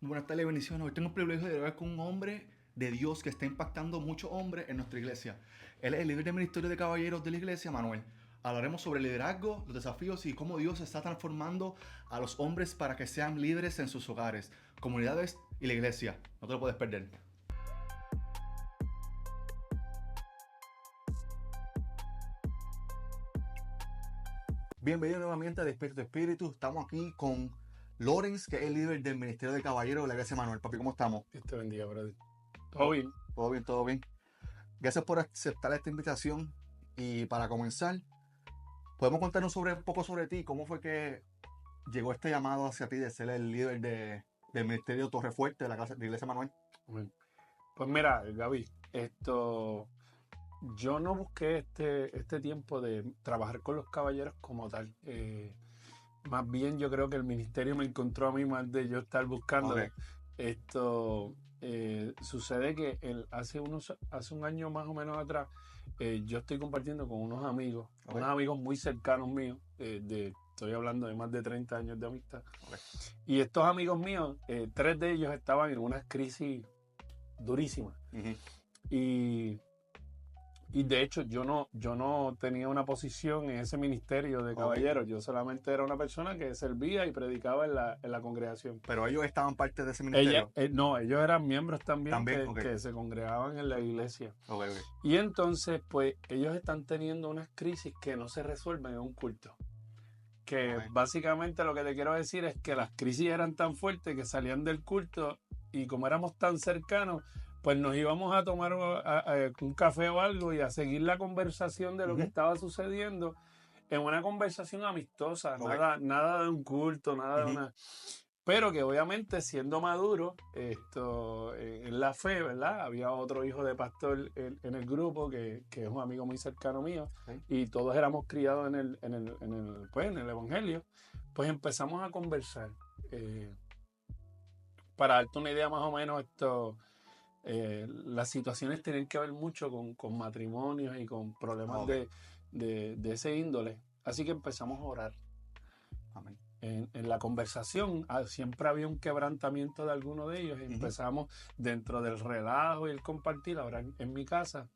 Buenas tardes, bendiciones. Hoy tengo el privilegio de hablar con un hombre de Dios que está impactando a muchos hombres en nuestra iglesia. Él es el líder del ministerio de caballeros de la iglesia, Manuel. Hablaremos sobre el liderazgo, los desafíos y cómo Dios está transformando a los hombres para que sean líderes en sus hogares, comunidades y la iglesia. No te lo puedes perder. Bienvenido nuevamente a Despierta tu Espíritu. Estamos aquí con Lawrence, que es el líder del ministerio de caballeros de la iglesia, Manuel. Papi, ¿cómo estamos? Dios te bendiga, brother. Todo bien. Todo bien, todo bien. Gracias por aceptar esta invitación. Y para comenzar, ¿podemos contarnos un poco sobre ti? ¿Cómo fue que llegó este llamado hacia ti de ser el líder del ministerio Torrefuerte de la iglesia Manuel? Amén. Pues mira, Gaby, yo no busqué este tiempo de trabajar con los caballeros como tal. Más bien yo creo que el ministerio me encontró a mí más de yo estar buscándolo. Ok. Sucede que hace un año más o menos atrás, yo estoy compartiendo con Ok. unos amigos muy cercanos míos, estoy hablando de más de 30 años de amistad. Ok. Y estos amigos míos, 3 de ellos estaban en una crisis durísima. Ujú. Y, y de hecho yo no tenía una posición en ese ministerio de Ok. caballeros. Yo solamente era una persona que servía y predicaba en la congregación. Pero ellos estaban parte de ese Ella, ministerio. no, ellos eran miembros también También, ok. que se congregaban en la iglesia. Ok, ok. Y entonces, pues, ellos están teniendo unas crisis que no se resuelven en un culto. Que Ok. básicamente lo que te quiero decir es que las crisis eran tan fuertes que salían del culto y como éramos tan cercanos, pues nos íbamos a tomar un café o algo y a seguir la conversación de lo que Ujú. estaba sucediendo en una conversación amistosa, Ok. nada de un culto, nada de Ujú. una... Pero que obviamente siendo maduro en la fe, ¿verdad? Había otro hijo de pastor en el grupo que es un amigo muy cercano mío Ok. y todos éramos criados pues, en el Evangelio. Pues empezamos a conversar. Eh, para darte una idea más o menos, las situaciones tienen que ver mucho con matrimonios y con problemas Ok. de ese índole. Así que empezamos a orar. Amén. En la conversación siempre había un quebrantamiento de alguno de ellos. Ujú. Empezamos dentro del relajo y el compartir, ahora en mi casa.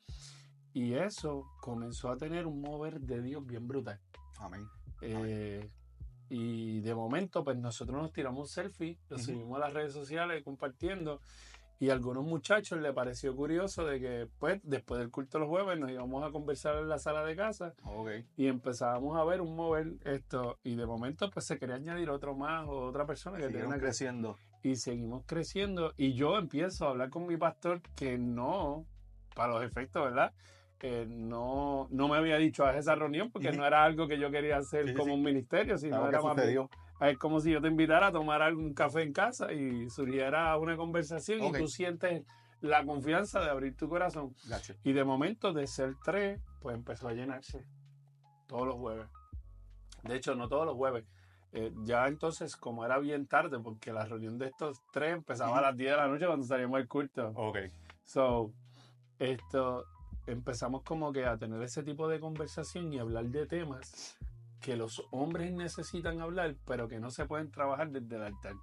Y eso comenzó a tener un mover de Dios bien brutal. Amén. Eh, y de momento, pues nosotros nos tiramos un selfie, lo Ujú. subimos a las redes sociales compartiendo. Y a algunos muchachos les pareció curioso de que, pues, después del culto los jueves nos íbamos a conversar en la sala de casa Ok. y empezábamos a ver un mover esto. Y de momento, pues, se quería añadir otro más o otra persona que tenga Siguieron una... creciendo. Y seguimos creciendo. Y yo empiezo a hablar con mi pastor que no, para los efectos, ¿verdad? No me había dicho a esa reunión porque Ujú. no era algo que yo quería hacer Sí, sí, como sí. un ministerio, sino Algo que era más bien... sucedió. Es como si yo te invitara a tomar algún café en casa y surgiera una conversación y Ok. tú sientes la confianza de abrir tu corazón. Gacho. Y de momento, de ser 3, pues empezó a llenarse todos los jueves. De hecho, no todos los jueves. Ya entonces, como era bien tarde, porque la reunión de estos 3 empezaba a Ujú. las 10 de la noche cuando salíamos del culto. Ok. So, esto, empezamos como que a tener ese tipo de conversación y hablar de temas que los hombres necesitan hablar, pero que no se pueden trabajar desde el altar.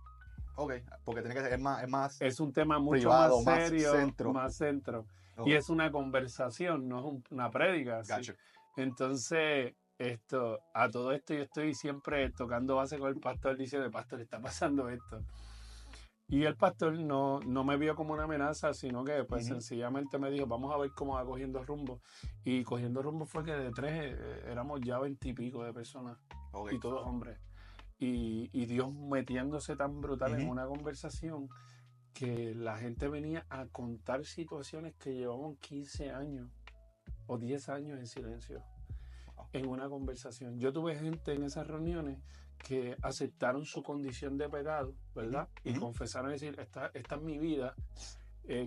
Ok. Porque tiene que ser, es más Es un tema mucho más privado, más serio, centro. más centro. Y Ok. es una conversación, no es una prédica, ¿sí? Gacho. Entonces, a todo esto yo estoy siempre tocando base con el pastor diciendo, pastor, está pasando esto. Y el pastor no me vio como una amenaza, sino que pues Ujú. sencillamente me dijo, vamos a ver cómo va cogiendo rumbo. Y cogiendo rumbo fue que de 3 éramos ya 20 y pico de personas, Ok. y todos hombres. Y Dios metiéndose tan brutal en Ujú. una conversación que la gente venía a contar situaciones que llevaban 15 años o 10 años en silencio Wow. en una conversación. Yo tuve gente en esas reuniones que aceptaron su condición de pecado, Ujú. ¿verdad? Y Ujú. confesaron decir, esta es mi vida,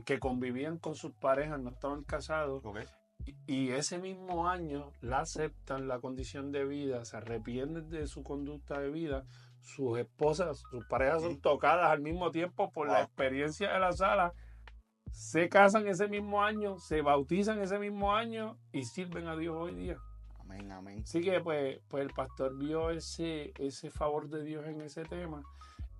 que convivían con sus parejas, no estaban casados, Ok. y ese mismo año la aceptan la condición de vida, se arrepienten de su conducta de vida, sus esposas, sus parejas son Ujú. tocadas al mismo tiempo por la Wow. experiencia de la sala, se casan ese mismo año, se bautizan ese mismo año y sirven a Dios hoy día. Amén, amén. Así que pues el pastor vio ese favor de Dios en ese tema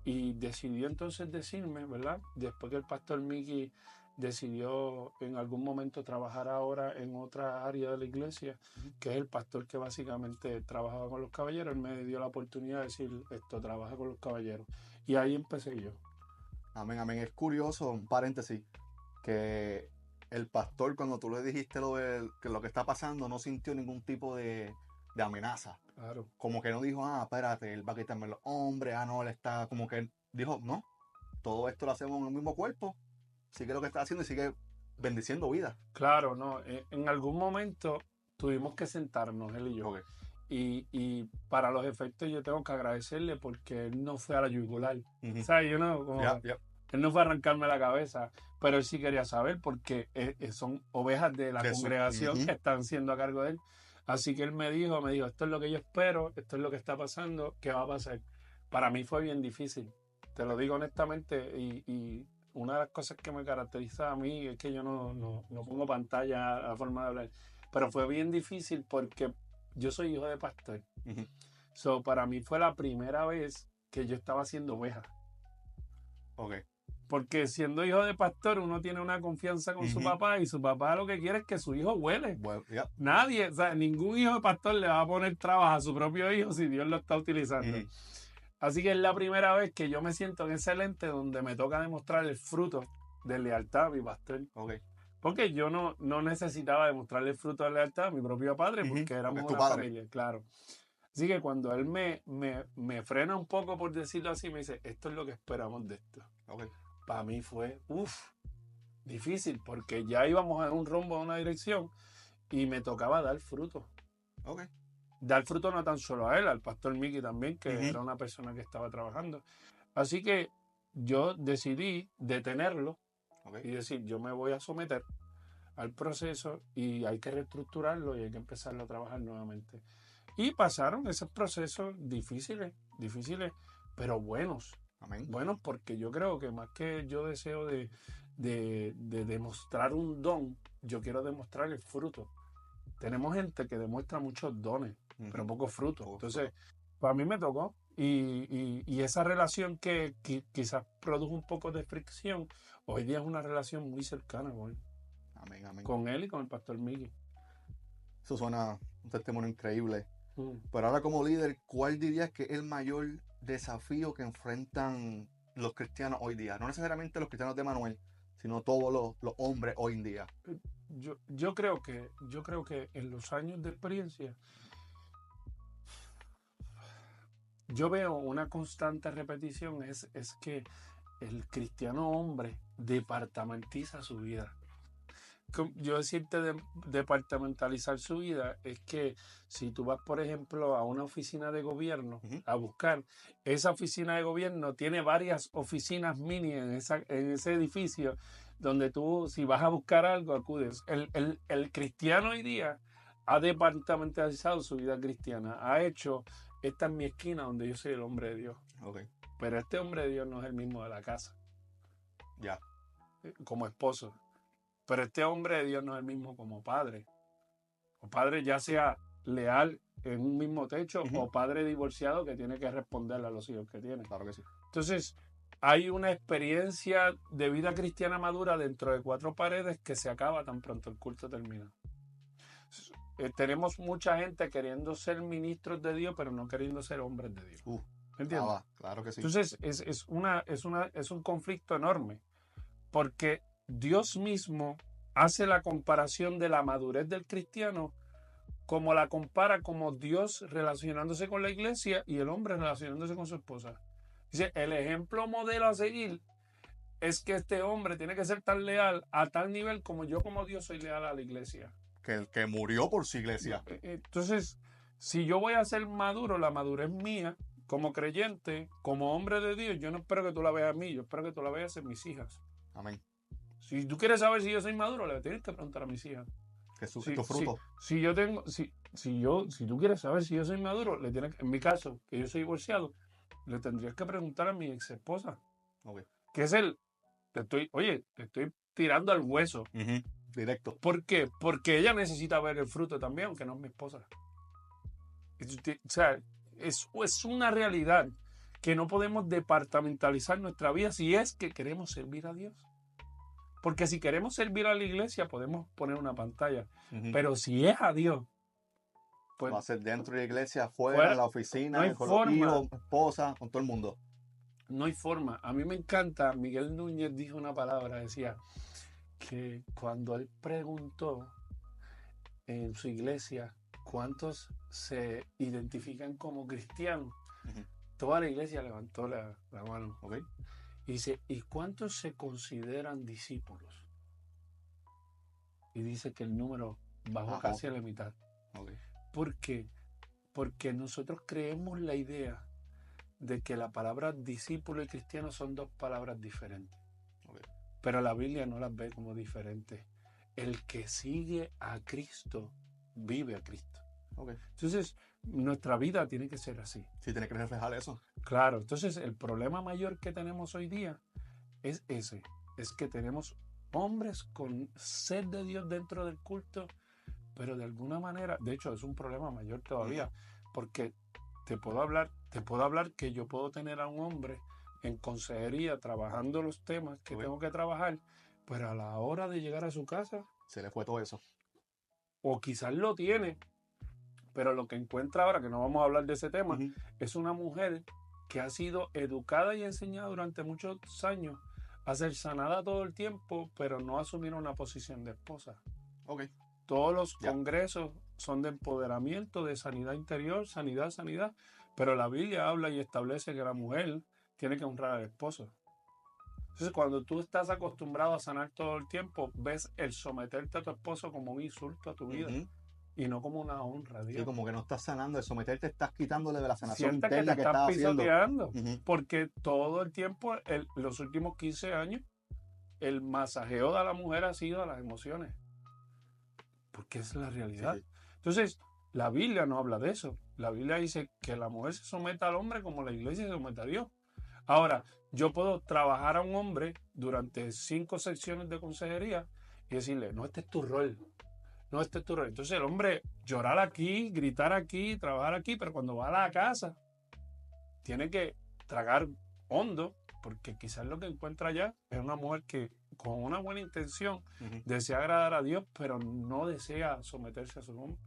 Y decidió entonces decirme, ¿verdad? Después que el pastor Mickey decidió en algún momento trabajar ahora en otra área de la iglesia, que es el pastor que básicamente trabajaba con los caballeros, él me dio la oportunidad de decir, esto, trabaja con los caballeros. Y ahí empecé yo. Amén, amén. Es curioso, un paréntesis, que el pastor, cuando tú le dijiste que lo que está pasando, no sintió ningún tipo de amenaza. Claro. Como que no dijo, espérate, él va a quitarme los hombres, no, él está, como que dijo, no, todo esto lo hacemos en el mismo cuerpo, sigue lo que está haciendo y sigue bendiciendo vida. Claro, no. En algún momento tuvimos que sentarnos, él y yo. Ok. Y para los efectos yo tengo que agradecerle porque él no fue a la yugular. Ujú. O sea, yo no, como, Ya, ya. él no fue a arrancarme la cabeza, pero él sí quería saber porque son ovejas de la De su- congregación ujú. que están siendo a cargo de él. Así que él me dijo, esto es lo que yo espero, esto es lo que está pasando, ¿qué va a pasar? Para mí fue bien difícil, te lo digo honestamente, y una de las cosas que me caracteriza a mí es que yo no pongo pantalla a forma de hablar, pero fue bien difícil porque yo soy hijo de pastor. Ujú. So, para mí fue la primera vez que yo estaba haciendo oveja. Ok. Porque siendo hijo de pastor, uno tiene una confianza con su Ujú. papá y su papá lo que quiere es que su hijo huele. Bueno, ya. Nadie, o sea, ningún hijo de pastor le va a poner trabas a su propio hijo si Dios lo está utilizando. Ujú. Así que es la primera vez que yo me siento en ese lente donde me toca demostrar el fruto de lealtad a mi pastor. Ok. Porque yo no necesitaba demostrarle el fruto de lealtad a mi propio padre, Ujú. porque éramos Porque es tu una padre. familia, claro. Así que cuando él me frena un poco, por decirlo así, me dice, esto es lo que esperamos de esto. Ok. Para mí fue, difícil, porque ya íbamos en un rumbo, en una dirección, y me tocaba dar fruto. Ok. Dar fruto no tan solo a él, al pastor Mickey también, que Ujú. era una persona que estaba trabajando. Así que yo decidí detenerlo Ok. y decir, yo me voy a someter al proceso y hay que reestructurarlo y hay que empezarlo a trabajar nuevamente. Y pasaron esos procesos difíciles, pero buenos. Amén. Buenos porque yo creo que más que yo deseo de demostrar un don, yo quiero demostrar el fruto. Tenemos gente que demuestra muchos dones, pero Ujú. poco fruto. Poco Entonces, para mí me tocó. Y esa relación que quizás produjo un poco de fricción, hoy día es una relación muy cercana Amén, amén. con él y con el pastor Miguel. Eso suena un testimonio increíble. Mm. Pero ahora como líder, ¿cuál dirías que es el mayor desafío que enfrentan los cristianos hoy día? No necesariamente los cristianos de Manuel, sino todos los hombres hoy en día. Yo creo que en los años de experiencia yo veo una constante repetición, es que el cristiano hombre departamentiza su vida. Yo decirte departamentalizar su vida es que si tú vas, por ejemplo, a una oficina de gobierno Ujú. a buscar, esa oficina de gobierno tiene varias oficinas mini en ese edificio donde tú, si vas a buscar algo, acudes. El cristiano hoy día ha departamentalizado su vida cristiana, ha hecho, esta es mi esquina donde yo soy el hombre de Dios, Ok, pero este hombre de Dios no es el mismo de la casa, ya. como esposo. Pero este hombre de Dios no es el mismo como padre. O padre ya sea leal en un mismo techo Ujú. o padre divorciado que tiene que responderle a los hijos que tiene. Claro que sí. Entonces, hay una experiencia de vida cristiana madura dentro de 4 paredes que se acaba tan pronto el culto termina. Tenemos mucha gente queriendo ser ministros de Dios, pero no queriendo ser hombres de Dios. ¿Entiendes? Claro que sí. Entonces, es un conflicto enorme. Porque Dios mismo hace la comparación de la madurez del cristiano como la compara como Dios relacionándose con la iglesia y el hombre relacionándose con su esposa. Dice, el ejemplo modelo a seguir es que este hombre tiene que ser tan leal a tal nivel como yo como Dios soy leal a la iglesia. Que el que murió por su iglesia. Entonces, si yo voy a ser maduro, la madurez mía, como creyente, como hombre de Dios, yo no espero que tú la veas a mí, yo espero que tú la veas en mis hijas. Amén. Si tú quieres saber si yo soy maduro, le tienes que preguntar a mis hijas. Que es tu fruto. Si tú quieres saber si yo soy maduro, le tienes, en mi caso, que yo soy divorciado, le tendrías que preguntar a mi ex esposa. Ok. Que es te estoy tirando al hueso. Ujú. Directo. ¿Por qué? Porque ella necesita ver el fruto también, aunque no es mi esposa. O sea, es una realidad que no podemos departamentalizar nuestra vida si es que queremos servir a Dios. Porque si queremos servir a la iglesia, podemos poner una pantalla. Pero si es a Dios, pues va a ser dentro de la iglesia, afuera, fuera, en la oficina, no hay con forma. los hijos, esposa, con todo el mundo. No hay forma. A mí me encanta, Miguel Núñez dijo una palabra, decía que cuando él preguntó en su iglesia cuántos se identifican como cristianos, toda la iglesia levantó la mano. Okay. Y dice, ¿y cuántos se consideran discípulos? Y dice que el número bajó casi a la mitad. Okay. ¿Por qué? Porque nosotros creemos la idea de que la palabra discípulo y cristiano son dos palabras diferentes. Okay. Pero la Biblia no las ve como diferentes. El que sigue a Cristo, vive a Cristo. Okay. Entonces, nuestra vida tiene que ser así. Sí, tiene que reflejar eso. Claro, entonces el problema mayor que tenemos hoy día es ese. Es que tenemos hombres con sed de Dios dentro del culto, pero de alguna manera, de hecho es un problema mayor todavía, porque te puedo hablar que yo puedo tener a un hombre en consejería trabajando los temas que tengo que trabajar, pero a la hora de llegar a su casa se le fue todo eso. O quizás lo tiene, pero lo que encuentra ahora, que no vamos a hablar de ese tema, es una mujer que ha sido educada y enseñada durante muchos años a ser sanada todo el tiempo, pero no asumir una posición de esposa. Okay. Todos los congresos son de empoderamiento, de sanidad interior, sanidad, pero la Biblia habla y establece que la mujer tiene que honrar al esposo. Entonces, cuando tú estás acostumbrado a sanar todo el tiempo, ves el someterte a tu esposo como un insulto a tu vida y no como una honra a Dios. Sí, como que no estás sanando, el someterte estás quitándole de la sanación Sientes interna que te que estás estás pisoteando, haciendo. porque todo el tiempo, los últimos 15 años, el masajeo de la mujer ha sido a las emociones. Porque es la realidad. Sí. Entonces, la Biblia no habla de eso. La Biblia dice que la mujer se someta al hombre como la iglesia se somete a Dios. Ahora, yo puedo trabajar a un hombre durante 5 secciones de consejería y decirle, no, este es tu rol. No, este es tu rol. Entonces el hombre llorar aquí, gritar aquí, trabajar aquí, pero cuando va a la casa, tiene que tragar hondo, porque quizás lo que encuentra allá es una mujer que con una buena intención desea agradar a Dios, pero no desea someterse a su hombre.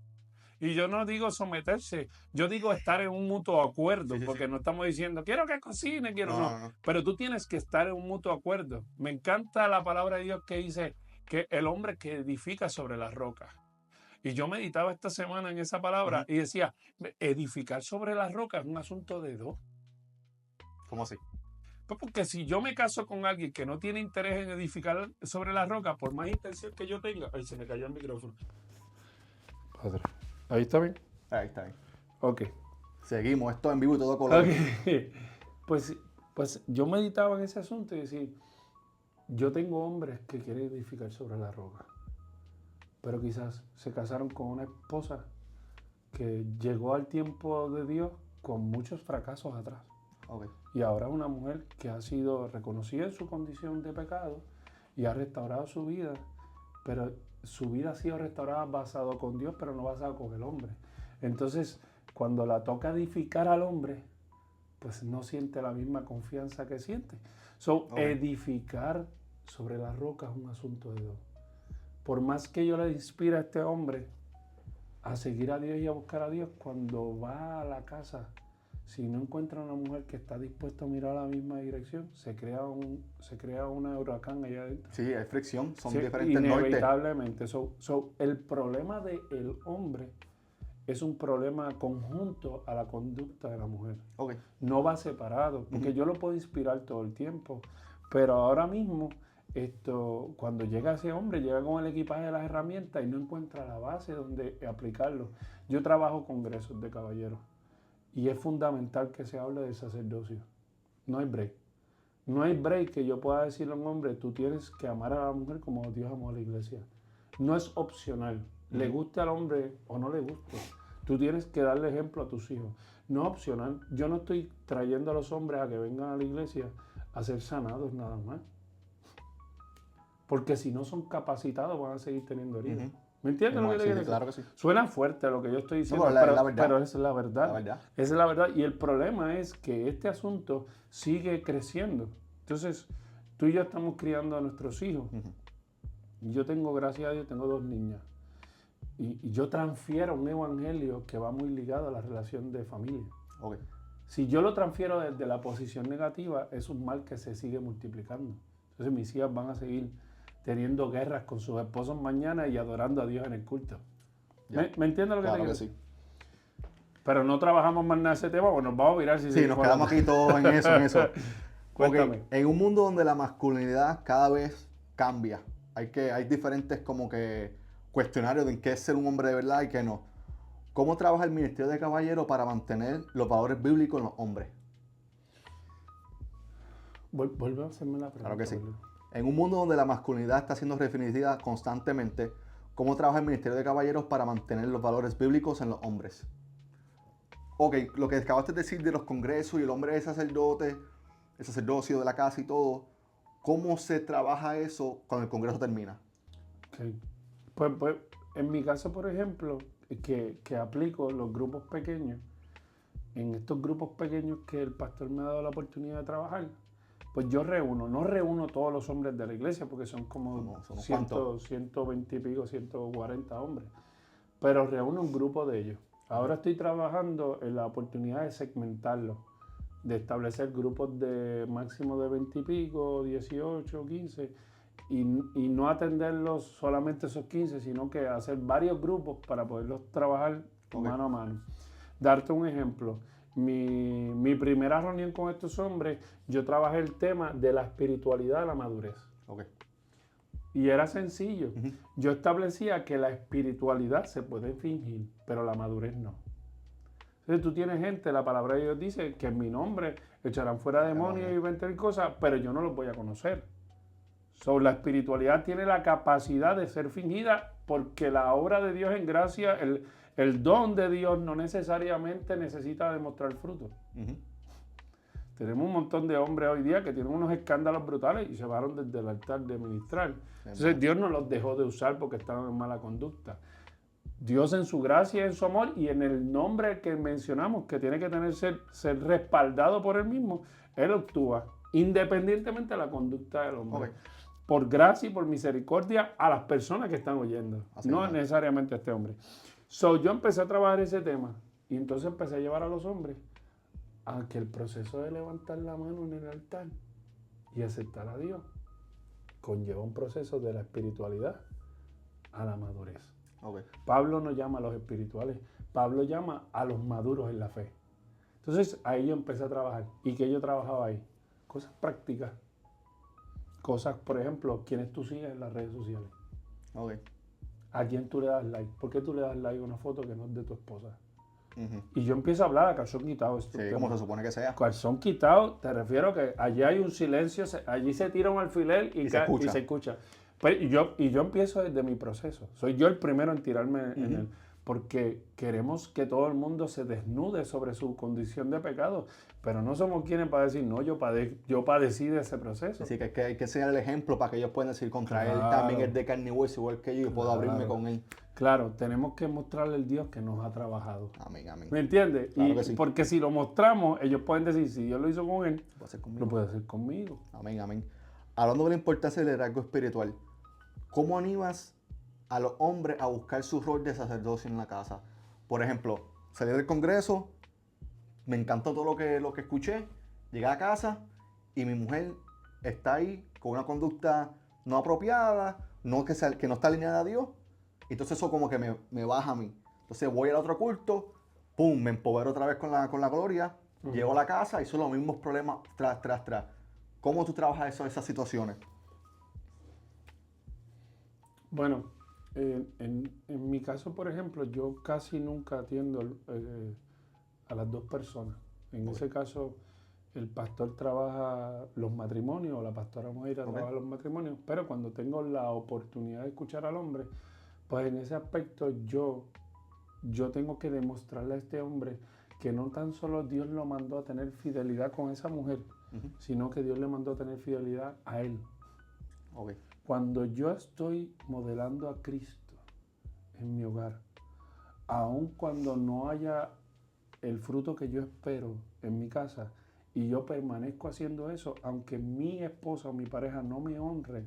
Y yo no digo someterse, yo digo estar en un mutuo acuerdo, porque no estamos diciendo, quiero que cocine, no. Pero tú tienes que estar en un mutuo acuerdo. Me encanta la palabra de Dios que dice que el hombre que edifica sobre las rocas. Y yo meditaba esta semana en esa palabra y decía, edificar sobre las rocas es un asunto de dos. ¿Cómo así? Pues porque si yo me caso con alguien que no tiene interés en edificar sobre las rocas, por más intención que yo tenga... Ay, se me cayó el micrófono. Padre. ¿Ahí está bien? Ahí está bien. Ok. Seguimos, esto en vivo y todo color. Okay. Pues yo meditaba en ese asunto y decía, yo tengo hombres que quieren edificar sobre la roca, pero quizás se casaron con una esposa que llegó al tiempo de Dios con muchos fracasos atrás. Okay. Y ahora una mujer que ha sido reconocida en su condición de pecado y ha restaurado su vida, pero su vida ha sido restaurada basado con Dios, pero no basado con el hombre. Entonces, cuando la toca edificar al hombre, pues no siente la misma confianza que siente. Edificar sobre la roca es un asunto de Dios. Por más que yo le inspire a este hombre a seguir a Dios y a buscar a Dios, cuando va a la casa, si no encuentra una mujer que está dispuesta a mirar a la misma dirección, se crea un huracán allá adentro. Sí, hay fricción, son diferentes nortes. Inevitablemente. El problema del hombre es un problema conjunto a la conducta de la mujer. Okay. No va separado, porque yo lo puedo inspirar todo el tiempo, pero ahora mismo, cuando llega ese hombre, llega con el equipaje de las herramientas y no encuentra la base donde aplicarlo. Yo trabajo congresos de caballeros. Y es fundamental que se hable del sacerdocio. No hay break. No hay break que yo pueda decirle a un hombre, tú tienes que amar a la mujer como Dios amó a la iglesia. No es opcional. Le guste al hombre o no le guste. Tú tienes que darle ejemplo a tus hijos. No es opcional. Yo no estoy trayendo a los hombres a que vengan a la iglesia a ser sanados nada más. Porque si no son capacitados van a seguir teniendo heridas. ¿Me entiendes lo que te Sí, quiero decir? claro que sí. Suena fuerte lo que yo estoy diciendo, pero es la verdad. pero esa es la verdad. La verdad. Esa es la verdad. Y el problema es que este asunto sigue creciendo. Entonces, tú y yo estamos criando a nuestros hijos. Yo tengo, gracias a Dios, tengo 2 niñas. Y yo transfiero un evangelio que va muy ligado a la relación de familia. Ok. Si yo lo transfiero desde la posición negativa, es un mal que se sigue multiplicando. Entonces mis hijas van a seguir teniendo guerras con sus esposos mañana y adorando a Dios en el culto. ¿Me entiendes lo que te digo? Claro que sí. Pero no trabajamos más en ese tema, pues nos vamos a virar si Sí, nos quedamos aquí todos en eso. Cuéntame. Okay. En un mundo donde la masculinidad cada vez cambia, hay diferentes como que cuestionarios de qué es ser un hombre de verdad y qué no. ¿Cómo trabaja el Ministerio de Caballero para mantener los valores bíblicos en los hombres? Vuelve a hacerme la pregunta. Claro que sí. En un mundo donde la masculinidad está siendo redefinida constantemente, ¿cómo trabaja el Ministerio de Caballeros para mantener los valores bíblicos en los hombres? Ok, lo que acabaste de decir de los congresos y el hombre es sacerdote, el sacerdocio de la casa y todo, ¿cómo se trabaja eso cuando el congreso termina? Okay. Pues en mi caso, por ejemplo, que aplico los grupos pequeños, en estos grupos pequeños que el pastor me ha dado la oportunidad de trabajar, pues yo no reúno todos los hombres de la iglesia, porque son como 120 y pico, 140 hombres, pero reúno un grupo de ellos. Ahora estoy trabajando en la oportunidad de segmentarlos, de establecer grupos de máximo de 20 y pico, 18, 15, y no atenderlos solamente esos 15, sino que hacer varios grupos para poderlos trabajar mano a mano. Darte un ejemplo. Mi primera reunión con estos hombres, yo trabajé el tema de la espiritualidad de la madurez. Y era sencillo. Yo establecía que la espiritualidad se puede fingir, pero la madurez no. Entonces tú tienes gente, la palabra de Dios dice que en mi nombre echarán fuera demonios y 20 cosas, pero yo no los voy a conocer. La espiritualidad tiene la capacidad de ser fingida porque la obra de Dios en gracia, el don de Dios no necesariamente necesita demostrar fruto. Tenemos un montón de hombres hoy día que tienen unos escándalos brutales y se van desde el altar de ministrar. Entonces Dios no los dejó de usar porque estaban en mala conducta. Dios en su gracia y en su amor y en el nombre que mencionamos que tiene que ser respaldado por Él mismo, Él actúa independientemente de la conducta del hombre. Por gracia y por misericordia a las personas que están oyendo, no necesariamente a este hombre. Yo empecé a trabajar ese tema y entonces empecé a llevar a los hombres a que el proceso de levantar la mano en el altar y aceptar a Dios conlleva un proceso de la espiritualidad a la madurez. Pablo no llama a los espirituales, Pablo llama a los maduros en la fe. Entonces ahí yo empecé a trabajar. ¿Y qué yo trabajaba ahí? Cosas prácticas. Cosas, por ejemplo, ¿quiénes tú sigues en las redes sociales? ¿A quién tú le das like? ¿Por qué tú le das like a una foto que no es de tu esposa? Y yo empiezo a hablar a calzón quitado. Sí, como se supone que sea. Calzón quitado, te refiero que allí hay un silencio, allí se tira un alfiler y se escucha. Pues, y yo empiezo desde mi proceso. Soy yo el primero en tirarme en él. Porque queremos que todo el mundo se desnude sobre su condición de pecado. Pero no somos quienes para decir, no, yo padecí de ese proceso. Así que hay que enseñar el ejemplo para que ellos puedan decir contra él también es de carne y hueso, igual que yo puedo abrirme con él. Claro, tenemos que mostrarle al Dios que nos ha trabajado. Amén, amén. ¿Me entiendes? Claro que sí. Porque si lo mostramos, ellos pueden decir, si Dios lo hizo con él, lo puede hacer conmigo. Amén, amén. Hablando de la importancia del liderazgo espiritual, ¿cómo animas a los hombres a buscar su rol de sacerdocio en la casa? Por ejemplo, salí del congreso, me encantó todo lo que escuché, llegué a casa y mi mujer está ahí con una conducta no apropiada, que no está alineada a Dios. Entonces eso como que me baja a mí. Entonces voy al otro culto, pum, me empodero otra vez con la gloria, llego a la casa y son los mismos problemas tras. ¿Cómo tú trabajas esas situaciones? Bueno, en mi caso, por ejemplo, yo casi nunca atiendo a las dos personas. En ese caso, el pastor trabaja los matrimonios, o la pastora Moira trabaja los matrimonios, pero cuando tengo la oportunidad de escuchar al hombre, pues en ese aspecto yo tengo que demostrarle a este hombre que no tan solo Dios lo mandó a tener fidelidad con esa mujer, sino que Dios le mandó a tener fidelidad a él. Cuando yo estoy modelando a Cristo en mi hogar, aun cuando no haya el fruto que yo espero en mi casa y yo permanezco haciendo eso, aunque mi esposa o mi pareja no me honre,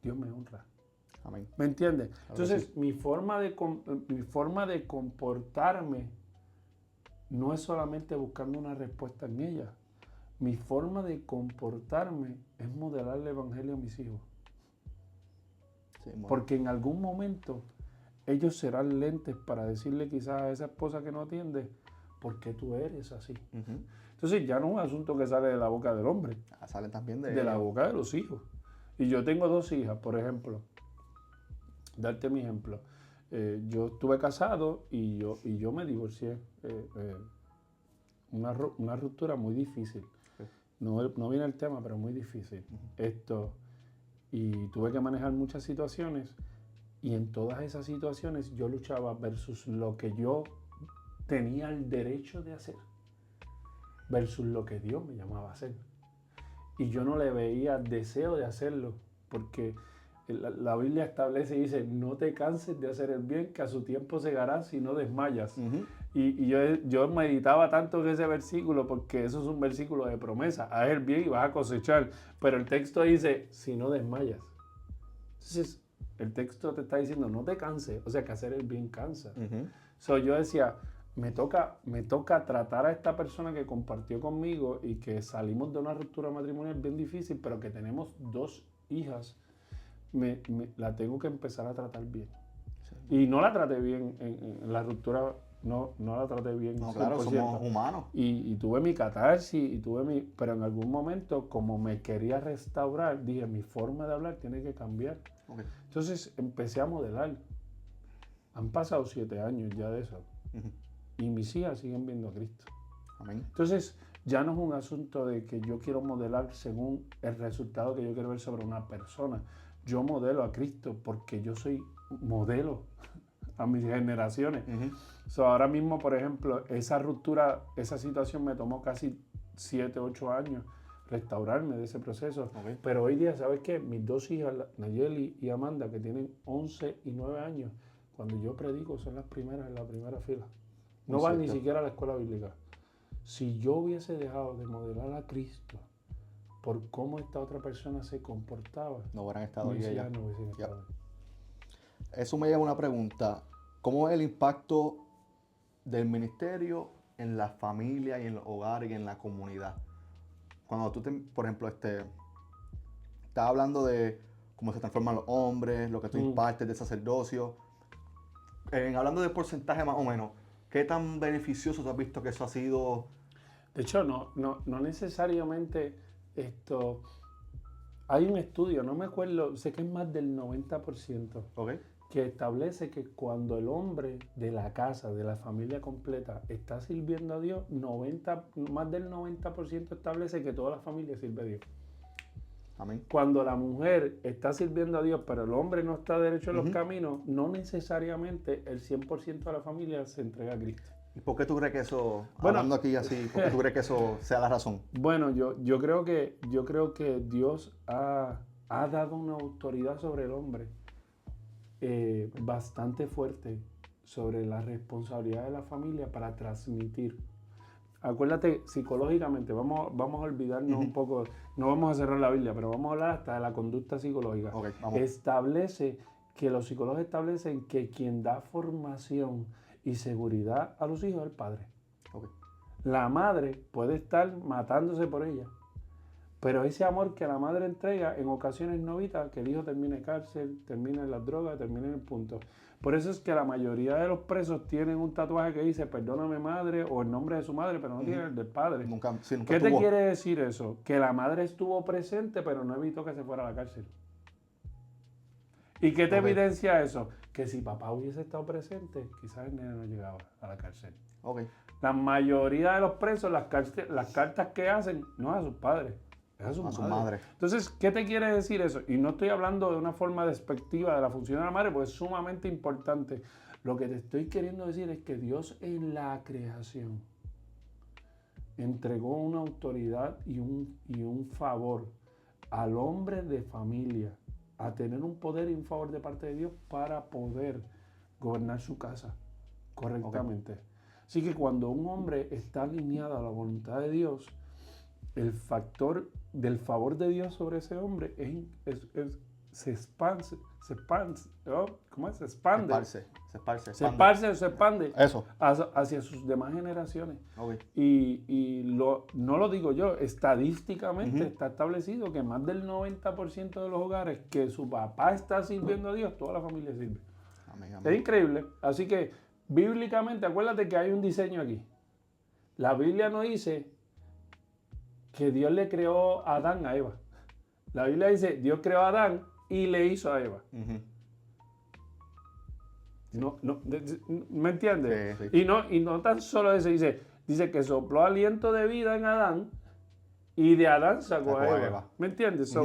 Dios me honra. Amén. ¿Me entiendes? Claro que Entonces, sí. mi forma de comportarme no es solamente buscando una respuesta en ella. Mi forma de comportarme es modelar el evangelio a mis hijos. Sí, bueno. Porque en algún momento ellos serán lentes para decirle quizás a esa esposa que no atiende, ¿por qué tú eres así? Ujú. Entonces ya no es un asunto que sale de la boca del hombre, Salen también de de la ellos. boca de los hijos. Y yo tengo 2 hijas, por ejemplo. Darte mi ejemplo. Yo estuve casado y yo me divorcié. Una ruptura muy difícil. Sí. No viene el tema, pero muy difícil. Y tuve que manejar muchas situaciones. Y en todas esas situaciones yo luchaba versus lo que yo tenía el derecho de hacer, versus lo que Dios me llamaba a hacer. Y yo no le veía deseo de hacerlo, porque la Biblia establece y dice, no te canses de hacer el bien, que a su tiempo segarás si no desmayas. Ujú. Y yo meditaba tanto en ese versículo, porque eso es un versículo de promesa, haz el bien y vas a cosechar. Pero el texto dice, si no desmayas. Entonces, el texto te está diciendo, no te canses, o sea que hacer el bien cansa. Ujú. So, yo decía, me toca tratar a esta persona que compartió conmigo y que salimos de una ruptura matrimonial bien difícil, pero que tenemos 2 hijas, la tengo que empezar a tratar bien. Sí. Y no la traté bien en la ruptura, no la traté bien. No, claro, 100%. somos humanos. Y tuve mi catarsis, pero en algún momento, como me quería restaurar, dije, mi forma de hablar tiene que cambiar. Okay. Entonces empecé a modelar. Han pasado 7 años ya de eso. Ujú. Y mis hijas siguen viendo a Cristo. Amén. Entonces, ya no es un asunto de que yo quiero modelar según el resultado que yo quiero ver sobre una persona. Yo modelo a Cristo porque yo soy modelo a mis generaciones. Ujú. So, ahora mismo, por ejemplo, esa ruptura, esa situación me tomó casi 7, 8 años restaurarme de ese proceso. Okay. Pero hoy día, ¿sabes qué? Mis 2 hijas, Nayeli y Amanda, que tienen 11 y 9 años, cuando yo predico son las primeras en la primera fila. No Muy van ni cierto. siquiera a la escuela bíblica. Si yo hubiese dejado de modelar a Cristo por cómo esta otra persona se comportaba, No hubieran estado mis ahí hijas ellas. no hubiesen Yep. estado ahí. Eso me lleva a una pregunta. ¿Cómo es el impacto del ministerio en la familia y en los hogares y en la comunidad? Cuando tú, por ejemplo, estás hablando de cómo se transforman los hombres, lo que tú impartes de sacerdocio. Hablando de porcentaje más o menos, ¿qué tan beneficioso tú has visto que eso ha sido? De hecho, no necesariamente esto. Hay un estudio, no me acuerdo, sé que es más del 90%, Okay. que establece que cuando el hombre de la casa, de la familia completa, está sirviendo a Dios, más del 90% establece que toda la familia sirve a Dios. Amén. Cuando la mujer está sirviendo a Dios, pero el hombre no está derecho en los Ujú. caminos, no necesariamente el 100% de la familia se entrega a Cristo. ¿Y por qué tú crees que eso, Bueno, hablando aquí así, por qué tú crees que eso sea la razón? Bueno, yo creo que Dios ha dado una autoridad sobre el hombre bastante fuerte sobre la responsabilidad de la familia para transmitir. Acuérdate, psicológicamente, vamos a olvidarnos un poco, no vamos a cerrar la Biblia, pero vamos a hablar hasta de la conducta psicológica. Okay, vamos. Los psicólogos establecen que quien da formación y seguridad a los hijos es el padre. Okay. La madre puede estar matándose por ella, pero ese amor que la madre entrega en ocasiones no evita que el hijo termine en cárcel, termine en las drogas, termine en el punto. Por eso es que la mayoría de los presos tienen un tatuaje que dice perdóname madre o el nombre de su madre, pero no tiene el del padre. Nunca ¿Qué te tuvo. quiere decir eso? Que la madre estuvo presente pero no evitó que se fuera a la cárcel. ¿Y qué te evidencia eso? Que si papá hubiese estado presente, quizás el nene no llegaba a la cárcel. Okay. La mayoría de los presos, las cartas que hacen, no es a sus padres, es a su madre. Entonces, ¿qué te quiere decir eso? Y no estoy hablando de una forma despectiva de la función de la madre, porque es sumamente importante. Lo que te estoy queriendo decir es que Dios en la creación entregó una autoridad y un favor al hombre de familia a tener un poder y un favor de parte de Dios para poder gobernar su casa correctamente. Así que cuando un hombre está alineado a la voluntad de Dios, el factor del favor de Dios sobre ese hombre se expande, ¿no? ¿Cómo es? Se expande. Se expande Eso. hacia sus demás generaciones. Okay. Y no lo digo yo, estadísticamente está establecido que más del 90% de los hogares que su papá está sirviendo a Dios, toda la familia sirve. Amén. Es increíble. Así que, bíblicamente, acuérdate que hay un diseño aquí. La Biblia no dice que Dios le creó a Adán a Eva. La Biblia dice, Dios creó a Adán y le hizo a Eva. ¿Me entiendes? Sí. Y no tan solo eso, dice que sopló aliento de vida en Adán y de Adán sacó a Eva. ¿Me entiendes?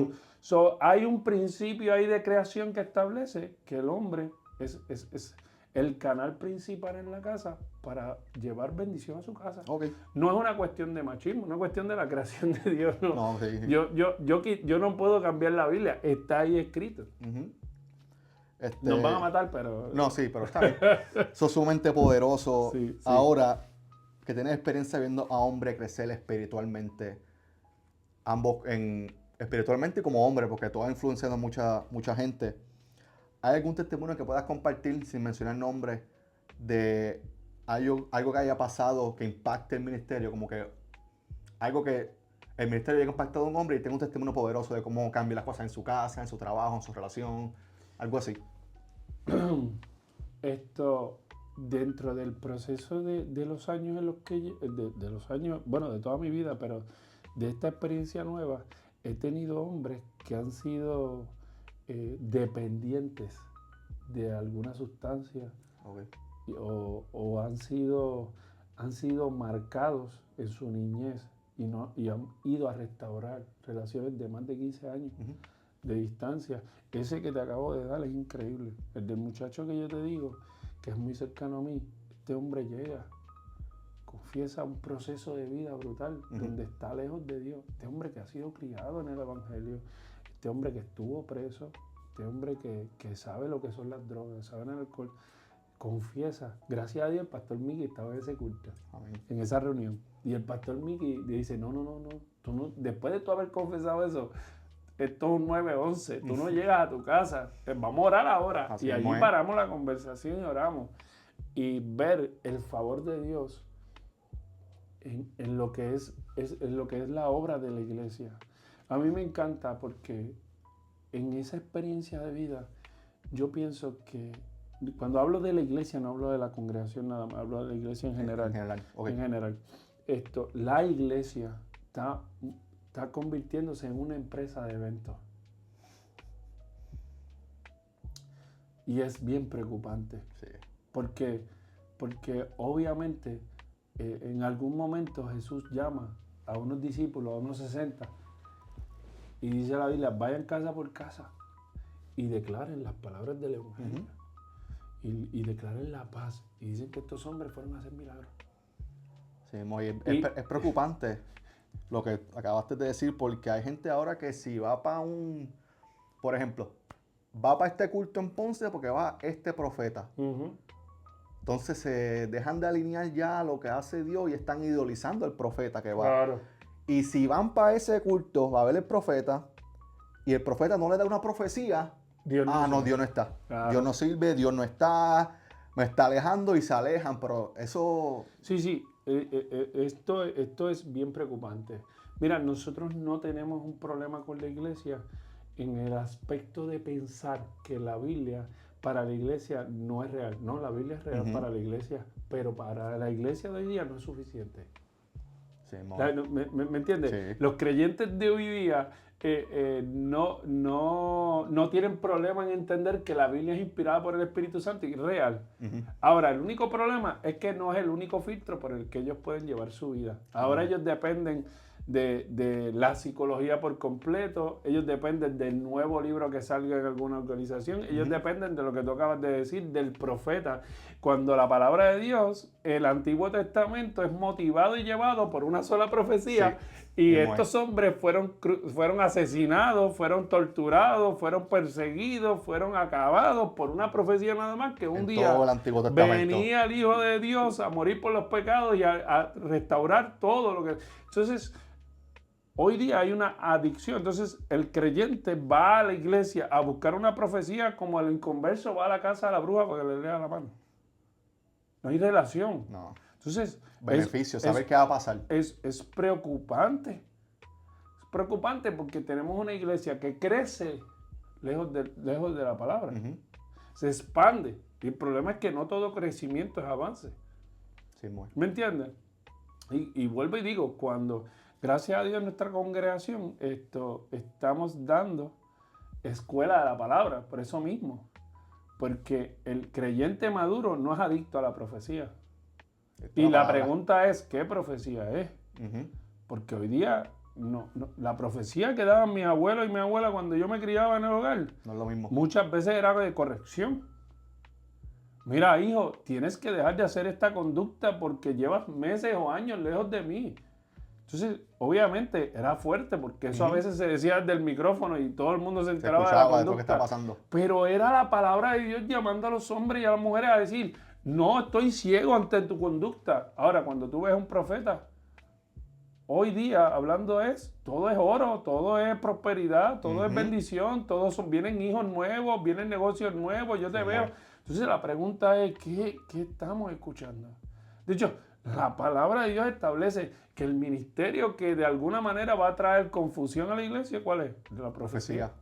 Hay un principio ahí de creación que establece que el hombre es el canal principal en la casa para llevar bendición a su casa. Okay. No es una cuestión de machismo, es una cuestión de la creación de Dios. No. Sí. Yo no puedo cambiar la Biblia, está ahí escrito. Nos van a matar, pero... No, sí, pero está bien. Sos sumamente poderoso. Sí. Ahora que tienes experiencia viendo a hombre crecer espiritualmente, espiritualmente como hombre, porque tú has influenciado a mucha gente. ¿Hay algún testimonio que puedas compartir, sin mencionar nombres, de algo que haya pasado que impacte el ministerio? Como que algo que el ministerio haya impactado a un hombre y tenga un testimonio poderoso de cómo cambia las cosas en su casa, en su trabajo, en su relación, algo así. Dentro del proceso de los años en los que de los años, bueno, de toda mi vida, pero de esta experiencia nueva, he tenido hombres que han sido dependientes de alguna sustancia. Okay. O han sido marcados en su niñez y han ido a restaurar relaciones de más de 15 años de distancia. Ese que te acabo de dar es increíble. El del muchacho que yo te digo, que es muy cercano a mí, este hombre llega, confiesa un proceso de vida brutal, donde está lejos de Dios. Este hombre que ha sido criado en el Evangelio, este hombre que estuvo preso, este hombre que sabe lo que son las drogas, sabe el alcohol, confiesa. Gracias a Dios el pastor Mickey estaba en ese culto, en esa reunión. Y el pastor Mickey le dice, no, tú no, después de tú haber confesado eso, esto es un 911, tú no llegas a tu casa, vamos a orar ahora. Así y allí paramos la conversación y oramos. Y ver el favor de Dios en lo que es la obra de la iglesia. A mí me encanta porque en esa experiencia de vida, yo pienso que cuando hablo de la iglesia, no hablo de la congregación nada más, hablo de la iglesia en general. Okay. En general. La iglesia está convirtiéndose en una empresa de eventos. Y es bien preocupante. Sí. Porque obviamente en algún momento Jesús llama a unos discípulos, a unos 60, y dice la Biblia, vayan casa por casa y declaren las palabras del Evangelio. Y declaren la paz. Y dicen que estos hombres fueron a hacer milagros. Sí, es preocupante lo que acabaste de decir, porque hay gente ahora que si va para por ejemplo, va para este culto en Ponce porque va este profeta. Entonces se dejan de alinear ya a lo que hace Dios y están idolizando al profeta que va. Claro. Y si van para ese culto, va a ver el profeta y el profeta no le da una profecía, Dios no está. Claro. Dios no sirve, Dios no está, me está alejando y se alejan, pero eso... Sí, esto es bien preocupante. Mira, nosotros no tenemos un problema con la iglesia en el aspecto de pensar que la Biblia para la iglesia no es real. No, la Biblia es real para la iglesia, pero para la iglesia de hoy día no es suficiente. Sí, ¿Me entiendes? Sí. Los creyentes de hoy día no tienen problema en entender que la Biblia es inspirada por el Espíritu Santo y real. Ahora, el único problema es que no es el único filtro por el que ellos pueden llevar su vida. Ahora ellos dependen de la psicología por completo, ellos dependen del nuevo libro que salga en alguna organización, ellos dependen de lo que tú acabas de decir, del profeta. Cuando la palabra de Dios, el Antiguo Testamento, es motivado y llevado por una sola profecía, Y Mismo estos hombres fueron asesinados, fueron torturados, fueron perseguidos, fueron acabados por una profecía nada más que un En día todo el Antiguo Testamento. venía el Hijo de Dios a morir por los pecados y a restaurar todo lo que... Entonces, hoy día hay una adicción. Entonces, el creyente va a la iglesia a buscar una profecía como el inconverso va a la casa de la bruja para que le lea la mano. No hay relación. No. Entonces, Beneficio, saber qué va a pasar. es preocupante. Es preocupante porque tenemos una iglesia que crece lejos de la palabra. Ujú. Se expande. Y el problema es que no todo crecimiento es avance. Sí, muy. ¿Me entiendes? Y vuelvo y digo, cuando, gracias a Dios, en nuestra congregación, estamos dando escuela de la palabra, por eso mismo. Porque el creyente maduro no es adicto a la profecía. Y la pregunta es, ¿qué profecía es? Ujú. Porque hoy día, la profecía que daban mis abuelos y mi abuela cuando yo me criaba en el hogar, No es lo mismo. muchas veces era de corrección. Mira, hijo, tienes que dejar de hacer esta conducta porque llevas meses o años lejos de mí. Entonces, obviamente, era fuerte porque eso a veces se decía desde el micrófono y todo el mundo se Se enteraba de la escuchaba de lo que está conducta. pasando. Pero era la palabra de Dios llamando a los hombres y a las mujeres a decir, no, estoy ciego ante tu conducta. Ahora, cuando tú ves a un profeta, hoy día hablando todo es oro, todo es prosperidad, todo es bendición, vienen hijos nuevos, vienen negocios nuevos, yo te veo. Entonces la pregunta es, ¿qué estamos escuchando? De hecho, la palabra de Dios establece que el ministerio que de alguna manera va a traer confusión a la iglesia, ¿cuál es? La profecía.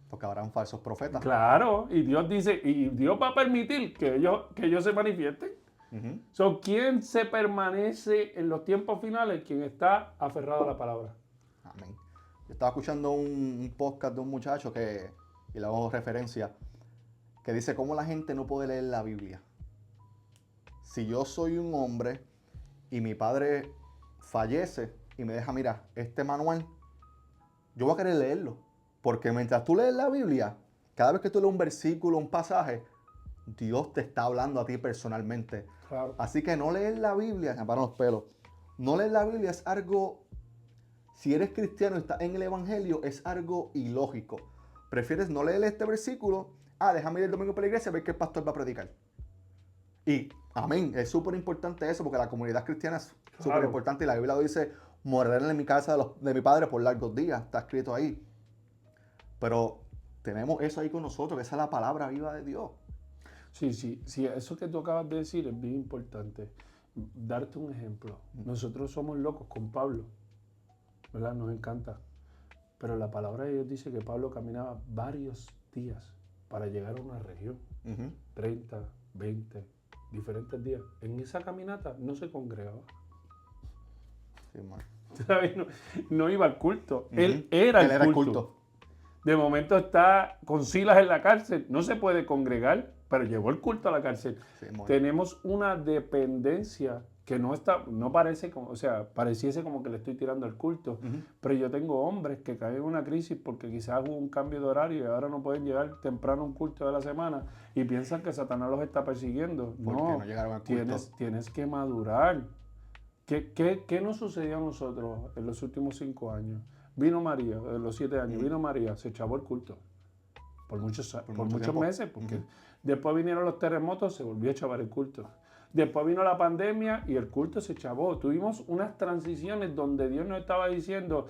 Porque habrán falsos profetas. Claro, y Dios dice, y Dios va a permitir que ellos se manifiesten. Ujú. So, ¿quién se permanece en los tiempos finales? Quien está aferrado a la palabra. Amén. Yo estaba escuchando un podcast de un muchacho y le hago referencia, que dice cómo la gente no puede leer la Biblia. Si yo soy un hombre y mi padre fallece y me deja, mira, este manual, yo voy a querer leerlo. Porque mientras tú lees la Biblia, cada vez que tú lees un versículo, un pasaje, Dios te está hablando a ti personalmente. Claro. Así que no leer la Biblia, me paran los pelos. No leer la Biblia es algo, si eres cristiano y estás en el Evangelio, es algo ilógico. Prefieres no leer este versículo, déjame ir el domingo para la iglesia a ver qué el pastor va a predicar. Y, amén, es súper importante eso porque la comunidad cristiana es súper importante y la Biblia dice, moraré en mi casa de mi padre por largos días, está escrito ahí. Pero tenemos eso ahí con nosotros, que esa es la palabra viva de Dios. Sí, eso que tú acabas de decir es bien importante. Darte un ejemplo. Nosotros somos locos con Pablo, ¿verdad? Nos encanta. Pero la palabra de Dios dice que Pablo caminaba varios días para llegar a una región. 30, 20, diferentes días. En esa caminata no se congregaba. Sí, man. ¿Sabes? No iba al culto. Él era el culto. De momento está con Silas en la cárcel. No se puede congregar, pero llevó el culto a la cárcel. Sí, tenemos una dependencia que no parece como, o sea, pareciese como que le estoy tirando el culto. Pero yo tengo hombres que caen en una crisis porque quizás hubo un cambio de horario y ahora no pueden llegar temprano a un culto de la semana y piensan que Satanás los está persiguiendo. No llegaron al culto. Tienes que madurar. ¿Qué nos sucedió a nosotros en los últimos 5 años? Vino María, en los 7 años, vino María, se chavó el culto. Por muchos meses, porque después vinieron los terremotos, se volvió a chavar el culto. Después vino la pandemia y el culto se chavó. Tuvimos unas transiciones donde Dios nos estaba diciendo,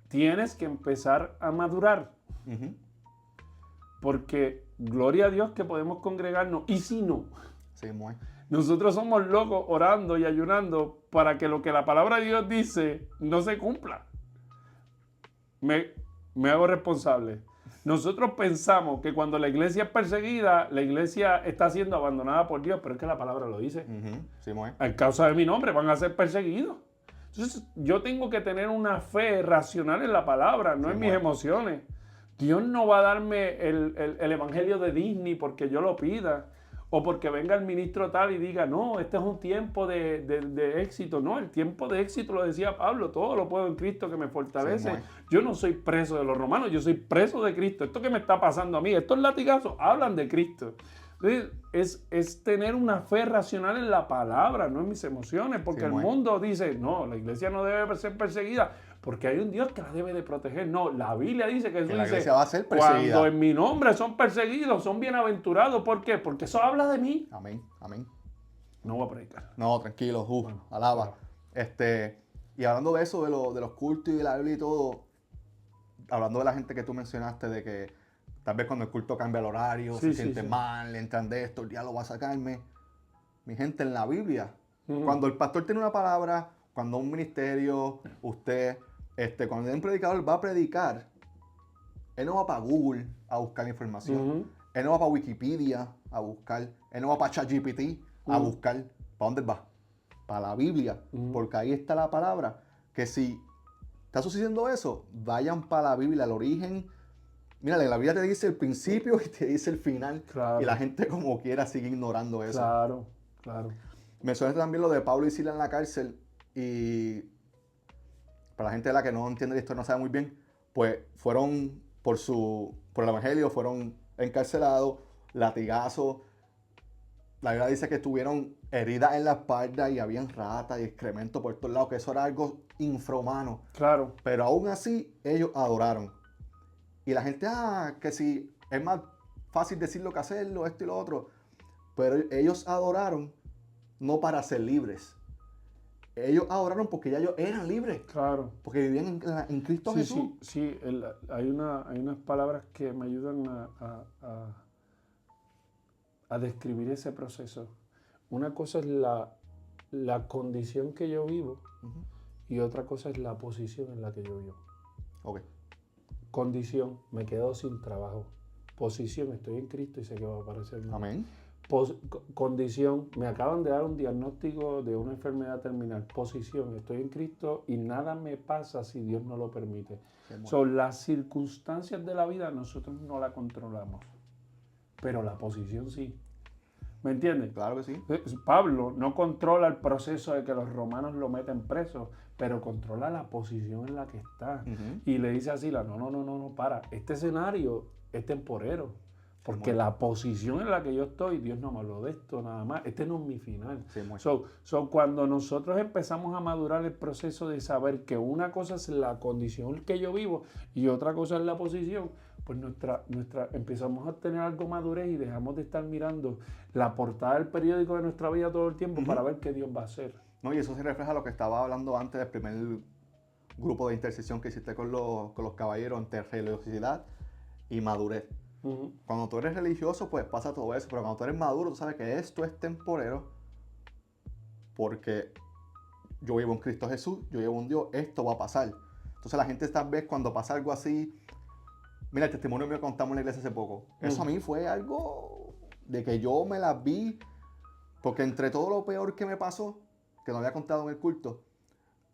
tienes que empezar a madurar. Porque gloria a Dios que podemos congregarnos. Y si no, nosotros somos locos orando y ayunando para que lo que la palabra de Dios dice no se cumpla. Me hago responsable. Nosotros pensamos que cuando la iglesia es perseguida, la iglesia está siendo abandonada por Dios, pero es que la palabra lo dice. A causa de mi nombre van a ser perseguidos. Entonces yo tengo que tener una fe racional en la palabra, no en mis emociones. Dios no va a darme el evangelio de Disney porque yo lo pida. O porque venga el ministro tal y diga, no, este es un tiempo de éxito. No, el tiempo de éxito lo decía Pablo, todo lo puedo en Cristo que me fortalece. Yo no soy preso de los romanos, yo soy preso de Cristo. Esto que me está pasando a mí, estos latigazos hablan de Cristo. Es tener una fe racional en la palabra, no en mis emociones, porque Sí, el mundo dice, no, la iglesia no debe ser perseguida, porque hay un Dios que la debe de proteger. No, la Biblia dice que Jesús la dice, iglesia va a ser cuando perseguida. en mi nombre son perseguidos, son bienaventurados. ¿Por qué? Porque eso habla de mí. Amén, amén. No voy a predicar. No, tranquilo, Bueno, alaba. Y hablando de eso, de los cultos y de la Biblia y todo, hablando de la gente que tú mencionaste, de que tal vez cuando el culto cambia el horario, Sí, se sí, sienten sí. mal, le entran de esto, el diablo va a sacarme. Mi gente, en la Biblia, Ujú. cuando el pastor tiene una palabra, cuando un ministerio, usted, cuando un predicador va a predicar, él no va para Google a buscar información, Ujú. él no va para Wikipedia a buscar, él no va para ChatGPT a Ujú. buscar. ¿Para dónde va? Para la Biblia, Ujú. porque ahí está la palabra, que si está sucediendo eso, vayan para la Biblia, el origen. Mira, la Biblia te dice el principio y te dice el final, y la Claro, gente como quiera sigue ignorando eso. claro, claro. Mencionaste también lo de Pablo y Silas en la cárcel, y para la gente de la que no entiende la historia, no sabe muy bien, pues fueron por el evangelio, fueron encarcelados, latigazos. La Biblia dice que tuvieron heridas en la espalda y habían ratas y excremento por todos lados, que eso era algo infrahumano. Claro. Pero aún así, ellos adoraron. Y la gente, que si es más fácil decirlo que hacerlo, esto y lo otro. Pero ellos adoraron no para ser libres. Ellos adoraron porque ya ellos eran libres. Claro. Porque vivían en Cristo Sí, Jesús. sí, sí. Hay unas palabras que me ayudan a describir ese proceso. Una cosa es la condición que yo vivo Ujú. y otra cosa es la posición en la que yo vivo. Ok. Condición, me quedo sin trabajo. Posición, estoy en Cristo y sé que va a aparecer. Amén. Condición, me acaban de dar un diagnóstico de una enfermedad terminal. Posición, estoy en Cristo y nada me pasa si Dios no lo permite. Son las circunstancias de la vida, nosotros no la controlamos, pero la posición sí. ¿Me entiendes? Claro que sí. Pablo no controla el proceso de que los romanos lo meten preso, pero controla la posición en la que está. Ujú. Y le dice a Silas, no, para. Este escenario es temporero. Porque muy. la posición en la que yo estoy, Dios no me habló de esto nada más. Este no es mi final. Sí, muy. Cuando nosotros empezamos a madurar el proceso de saber que una cosa es la condición que yo vivo y otra cosa es la posición, pues empezamos a tener algo madurez y dejamos de estar mirando la portada del periódico de nuestra vida todo el tiempo para ver qué Dios va a hacer. No, y eso se refleja a lo que estaba hablando antes del primer grupo de intercesión que hiciste con los caballeros entre religiosidad y madurez. Uh-huh. Cuando tú eres religioso, pues pasa todo eso, pero cuando tú eres maduro, tú sabes que esto es temporero porque yo vivo en Cristo Jesús, yo vivo en Dios, esto va a pasar. Entonces la gente tal vez cuando pasa algo así, mira, el testimonio mío que contamos en la iglesia hace poco, eso a mí fue algo de que yo me las vi, porque entre todo lo peor que me pasó, que no había contado en el culto,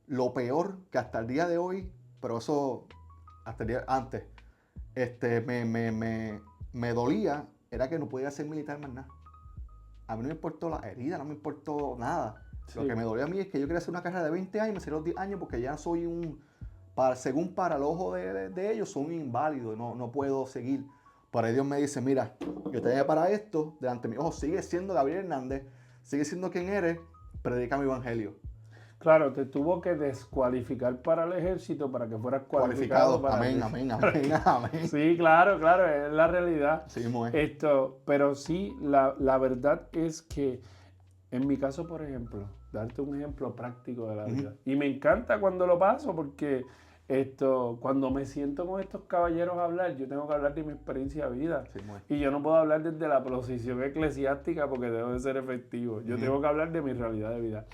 lo peor que hasta el día de hoy, pero eso hasta el día antes, me dolía, era que no podía ser militar más nada. A mí no me importó la herida, no me importó nada. Sí. Lo que me dolía a mí es que yo quería hacer una carrera de 20 años, me salieron 10 años porque ya soy según para el ojo de ellos, soy un inválido, no puedo seguir. Pero Dios me dice, mira, yo te llamé para esto, delante de mis ojos, sigue siendo Gabriel Hernández, sigue siendo quien eres, predica mi evangelio. Claro, te tuvo que descualificar para el ejército para que fueras cualificado para amén. Sí, claro, es la realidad. Sí, mismo es. Pero sí, la verdad es que en mi caso, por ejemplo, darte un ejemplo práctico de la vida. Y me encanta cuando lo paso porque cuando me siento con estos caballeros a hablar, yo tengo que hablar de mi experiencia de vida. Sí, y yo no puedo hablar desde la posición eclesiástica porque debo de ser efectivo. Yo tengo que hablar de mi realidad de vida.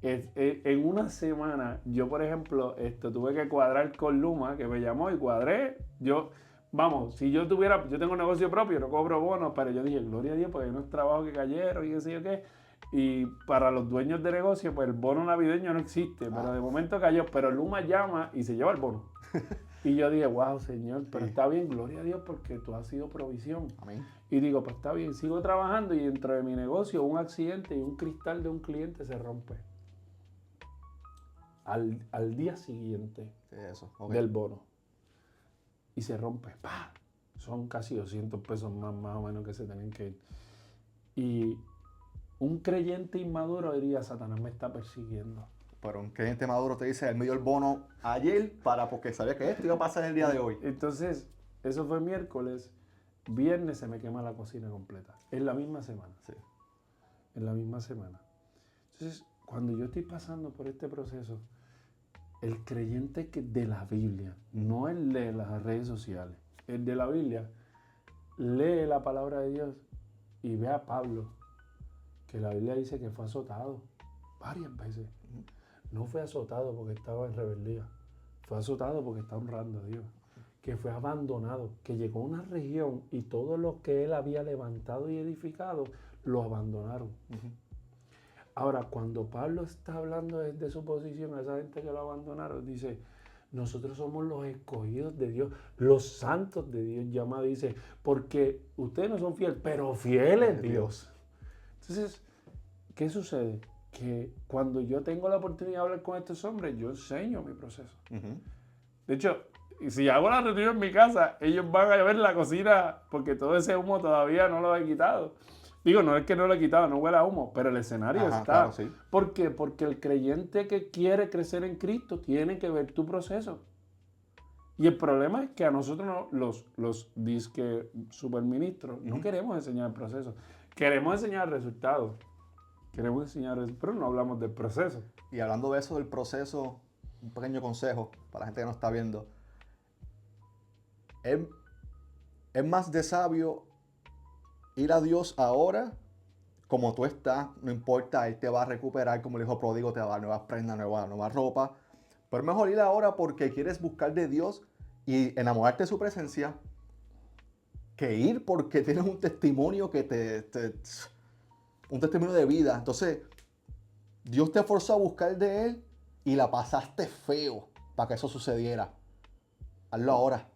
En una semana, yo por ejemplo, tuve que cuadrar con Luma, que me llamó y cuadré. Si yo tengo un negocio propio, no cobro bonos, pero yo dije, gloria a Dios, porque hay unos trabajos que cayeron y qué sé yo qué. Y para los dueños de negocio, pues el bono navideño no existe, pero de momento cayó. Pero Luma llama y se lleva el bono. Y yo dije, wow, Señor, pero está bien, gloria a Dios, porque tú has sido provisión. Amén. Y digo, pues está bien, sigo trabajando y dentro de mi negocio un accidente y un cristal de un cliente se rompe. Al día siguiente del bono. Y se rompe. ¡Pah! Son casi 200 pesos más o menos que se tienen que ir. Y un creyente inmaduro diría, Satanás me está persiguiendo. Pero un creyente maduro te dice, él me dio el bono ayer porque sabía que esto iba a pasar el día de hoy. Entonces, eso fue miércoles. Viernes se me quema la cocina completa. En la misma semana. Sí. En la misma semana. Entonces, cuando yo estoy pasando por este proceso, el creyente de la Biblia, no el de las redes sociales, el de la Biblia, lee la palabra de Dios y ve a Pablo, que la Biblia dice que fue azotado varias veces. No fue azotado porque estaba en rebeldía, fue azotado porque está honrando a Dios. Que fue abandonado, que llegó a una región y todo lo que él había levantado y edificado, lo abandonaron. Ahora, cuando Pablo está hablando de su posición a esa gente que lo abandonaron, dice, nosotros somos los escogidos de Dios, los santos de Dios, llama, dice, porque ustedes no son fieles, pero fiel es Dios. Entonces, ¿qué sucede? Que cuando yo tengo la oportunidad de hablar con estos hombres, yo enseño mi proceso. De hecho, si hago la reunión en mi casa, ellos van a ver la cocina porque todo ese humo todavía no lo he quitado. Digo, no es que no lo he quitado, no huele a humo, pero el escenario está. Claro, sí. ¿Por qué? Porque el creyente que quiere crecer en Cristo tiene que ver tu proceso. Y el problema es que a nosotros los disque superministros no queremos enseñar el proceso. Queremos enseñar el resultado. Pero no hablamos del proceso. Y hablando de eso, del proceso, un pequeño consejo para la gente que nos está viendo. Es más de sabio ir a Dios ahora, como tú estás, no importa, Él te va a recuperar, como el hijo pródigo, te va a dar nuevas prendas, nueva ropa. Pero es mejor ir ahora porque quieres buscar de Dios y enamorarte de su presencia, que ir porque tienes un testimonio un testimonio de vida. Entonces, Dios te forzó a buscar de Él y la pasaste feo para que eso sucediera. Hazlo ahora.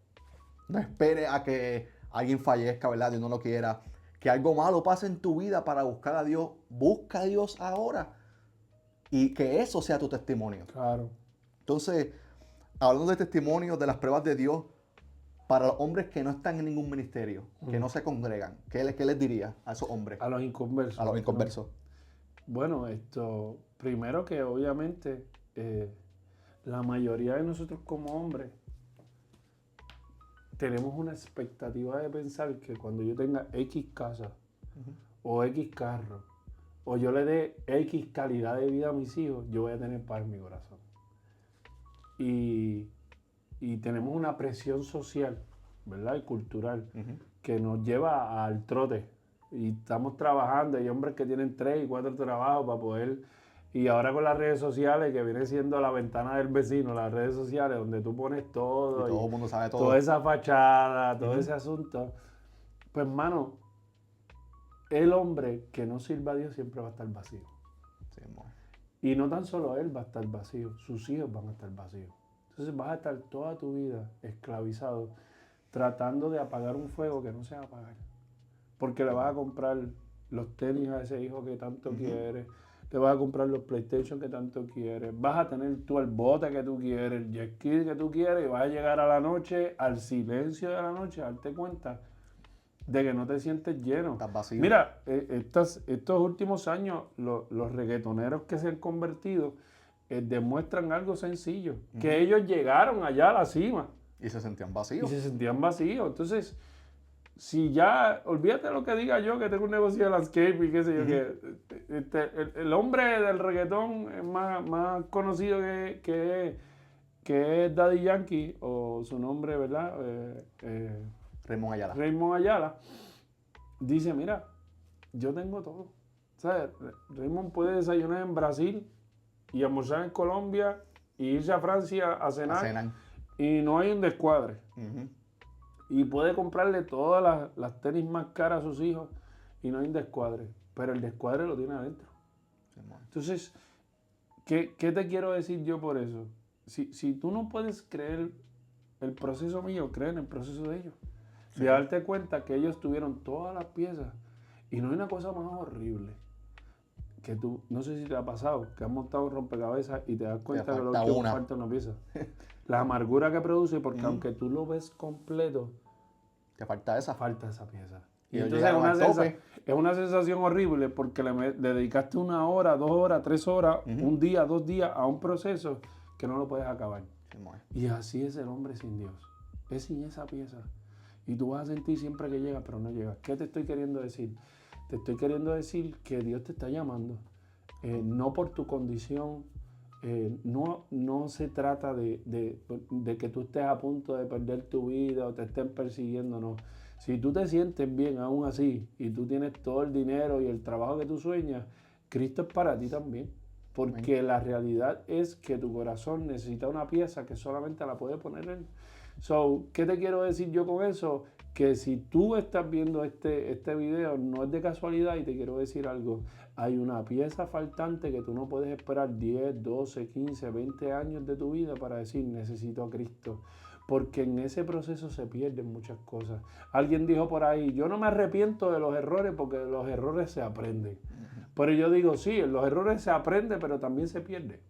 No esperes a que alguien fallezca, ¿verdad? Dios no lo quiera. Que algo malo pase en tu vida para buscar a Dios. Busca a Dios ahora. Y que eso sea tu testimonio. Claro. Entonces, hablando de testimonios, de las pruebas de Dios, para los hombres que no están en ningún ministerio, que no se congregan, ¿qué les diría a esos hombres? A los inconversos. A los inconversos. Bueno, primero que obviamente la mayoría de nosotros como hombres tenemos una expectativa de pensar que cuando yo tenga X casa o X carro o yo le dé X calidad de vida a mis hijos, yo voy a tener paz en mi corazón. Y tenemos una presión social, ¿verdad? Y cultural que nos lleva al trote. Y estamos trabajando, hay hombres que tienen 3 y 4 trabajos para poder... Y ahora con las redes sociales, que viene siendo la ventana del vecino, las redes sociales, donde tú pones todo. Y todo el mundo sabe todo. Toda esa fachada, todo ese asunto. Pues, hermano, el hombre que no sirva a Dios siempre va a estar vacío. Sí, y no tan solo él va a estar vacío, sus hijos van a estar vacíos. Entonces vas a estar toda tu vida esclavizado, tratando de apagar un fuego que no se va a apagar. Porque le vas a comprar los tenis a ese hijo que tanto quieres, le vas a comprar los PlayStation que tanto quieres, vas a tener tú el bote que tú quieres, el jet ski que tú quieres, y vas a llegar a la noche, al silencio de la noche, a darte cuenta de que no te sientes lleno. Estás vacío. Mira, estos últimos años, los reggaetoneros que se han convertido demuestran algo sencillo, que ellos llegaron allá a la cima. Y se sentían vacíos. Entonces, si ya, olvídate lo que diga yo, que tengo un negocio de landscape y qué sé yo, que el hombre del reggaetón es más conocido que es Daddy Yankee, o su nombre, ¿verdad? Raymond Ayala. Dice, mira, yo tengo todo. ¿Sabes? Raymond puede desayunar en Brasil y almorzar en Colombia y irse a Francia a cenar. Y no hay un descuadre. Y puede comprarle todas las tenis más caras a sus hijos y no hay un descuadre. Pero el descuadre lo tiene adentro. Entonces, ¿qué te quiero decir yo por eso? Si tú no puedes creer el proceso mío, cree en el proceso de ellos. De darte cuenta que ellos tuvieron todas las piezas. Y no hay una cosa más horrible que tú, no sé si te ha pasado, que has montado un rompecabezas y te das cuenta que lo que falta una pieza. La amargura que produce, porque aunque tú lo ves completo, te falta esa. Falta esa pieza. Y ellos entonces llegaron al tope. es una sensación horrible porque le dedicaste 1 hora, 2 horas, 3 horas, un día, 2 días a un proceso que no lo puedes acabar. Y así es el hombre sin Dios. Es sin esa pieza. Y tú vas a sentir siempre que llega, pero no llega. ¿Qué te estoy queriendo decir? Te estoy queriendo decir que Dios te está llamando. No por tu condición. No se trata de que tú estés a punto de perder tu vida o te estén persiguiendo, no. Si tú te sientes bien aún así y tú tienes todo el dinero y el trabajo que tú sueñas, Cristo es para ti también. Porque la realidad es que tu corazón necesita una pieza que solamente la puede poner Él. So, ¿qué te quiero decir yo con eso? Que si tú estás viendo este video, no es de casualidad y te quiero decir algo. Hay una pieza faltante que tú no puedes esperar 10, 12, 15, 20 años de tu vida para decir necesito a Cristo. Porque en ese proceso se pierden muchas cosas. Alguien dijo por ahí, yo no me arrepiento de los errores porque de los errores se aprenden. Pero yo digo, sí, en los errores se aprende, pero también se pierde.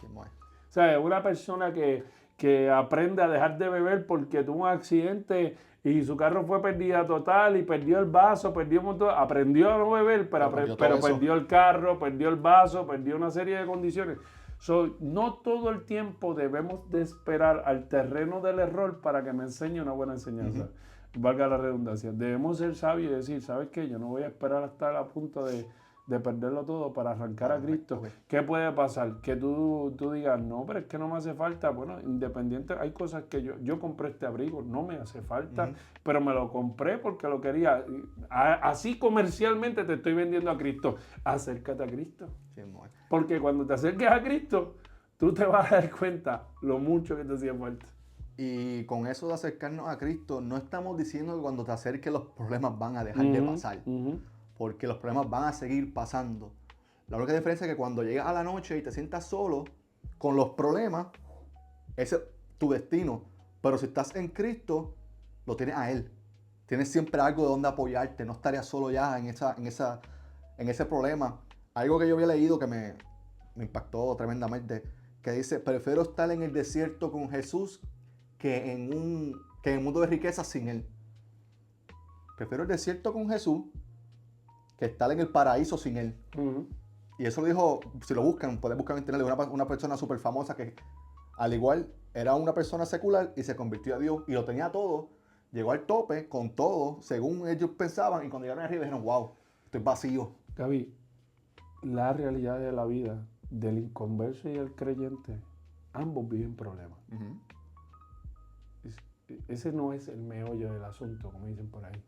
O sea, una persona que aprende a dejar de beber porque tuvo un accidente y su carro fue pérdida total y perdió el vaso, perdió un montón, aprendió a no beber, pero perdió el carro, perdió el vaso, perdió una serie de condiciones. So, no todo el tiempo debemos de esperar al terreno del error para que me enseñe una buena enseñanza. Valga la redundancia. Debemos ser sabios y decir, ¿sabes qué? Yo no voy a esperar hasta a punto de perderlo todo para arrancar a Cristo. ¿Qué puede pasar? Que tú digas, no, pero es que no me hace falta. Bueno, independiente, hay cosas que yo compré este abrigo, no me hace falta, pero me lo compré porque lo quería. Así comercialmente te estoy vendiendo a Cristo. Acércate a Cristo. Porque cuando te acerques a Cristo, tú te vas a dar cuenta lo mucho que te hacía falta. Y con eso de acercarnos a Cristo, no estamos diciendo que cuando te acerques los problemas van a dejar de pasar. Porque los problemas van a seguir pasando. La única diferencia es que cuando llegas a la noche y te sientas solo con los problemas, ese es tu destino. Pero si estás en Cristo, lo tienes a Él. Tienes siempre algo de donde apoyarte. No estarías solo ya en ese problema. Algo que yo había leído que me impactó tremendamente, que dice, prefiero estar en el desierto con Jesús que en el mundo de riquezas sin Él. Prefiero el desierto con Jesús que estar en el paraíso sin Él. Y eso lo dijo, si lo buscan, pueden buscar en internet, una persona súper famosa que al igual era una persona secular y se convirtió a Dios y lo tenía todo, llegó al tope con todo, según ellos pensaban, y cuando llegaron arriba dijeron, wow, estoy vacío. Gaby, la realidad de la vida del inconverso y el creyente, ambos viven problemas. Ese no es el meollo del asunto, como dicen por ahí.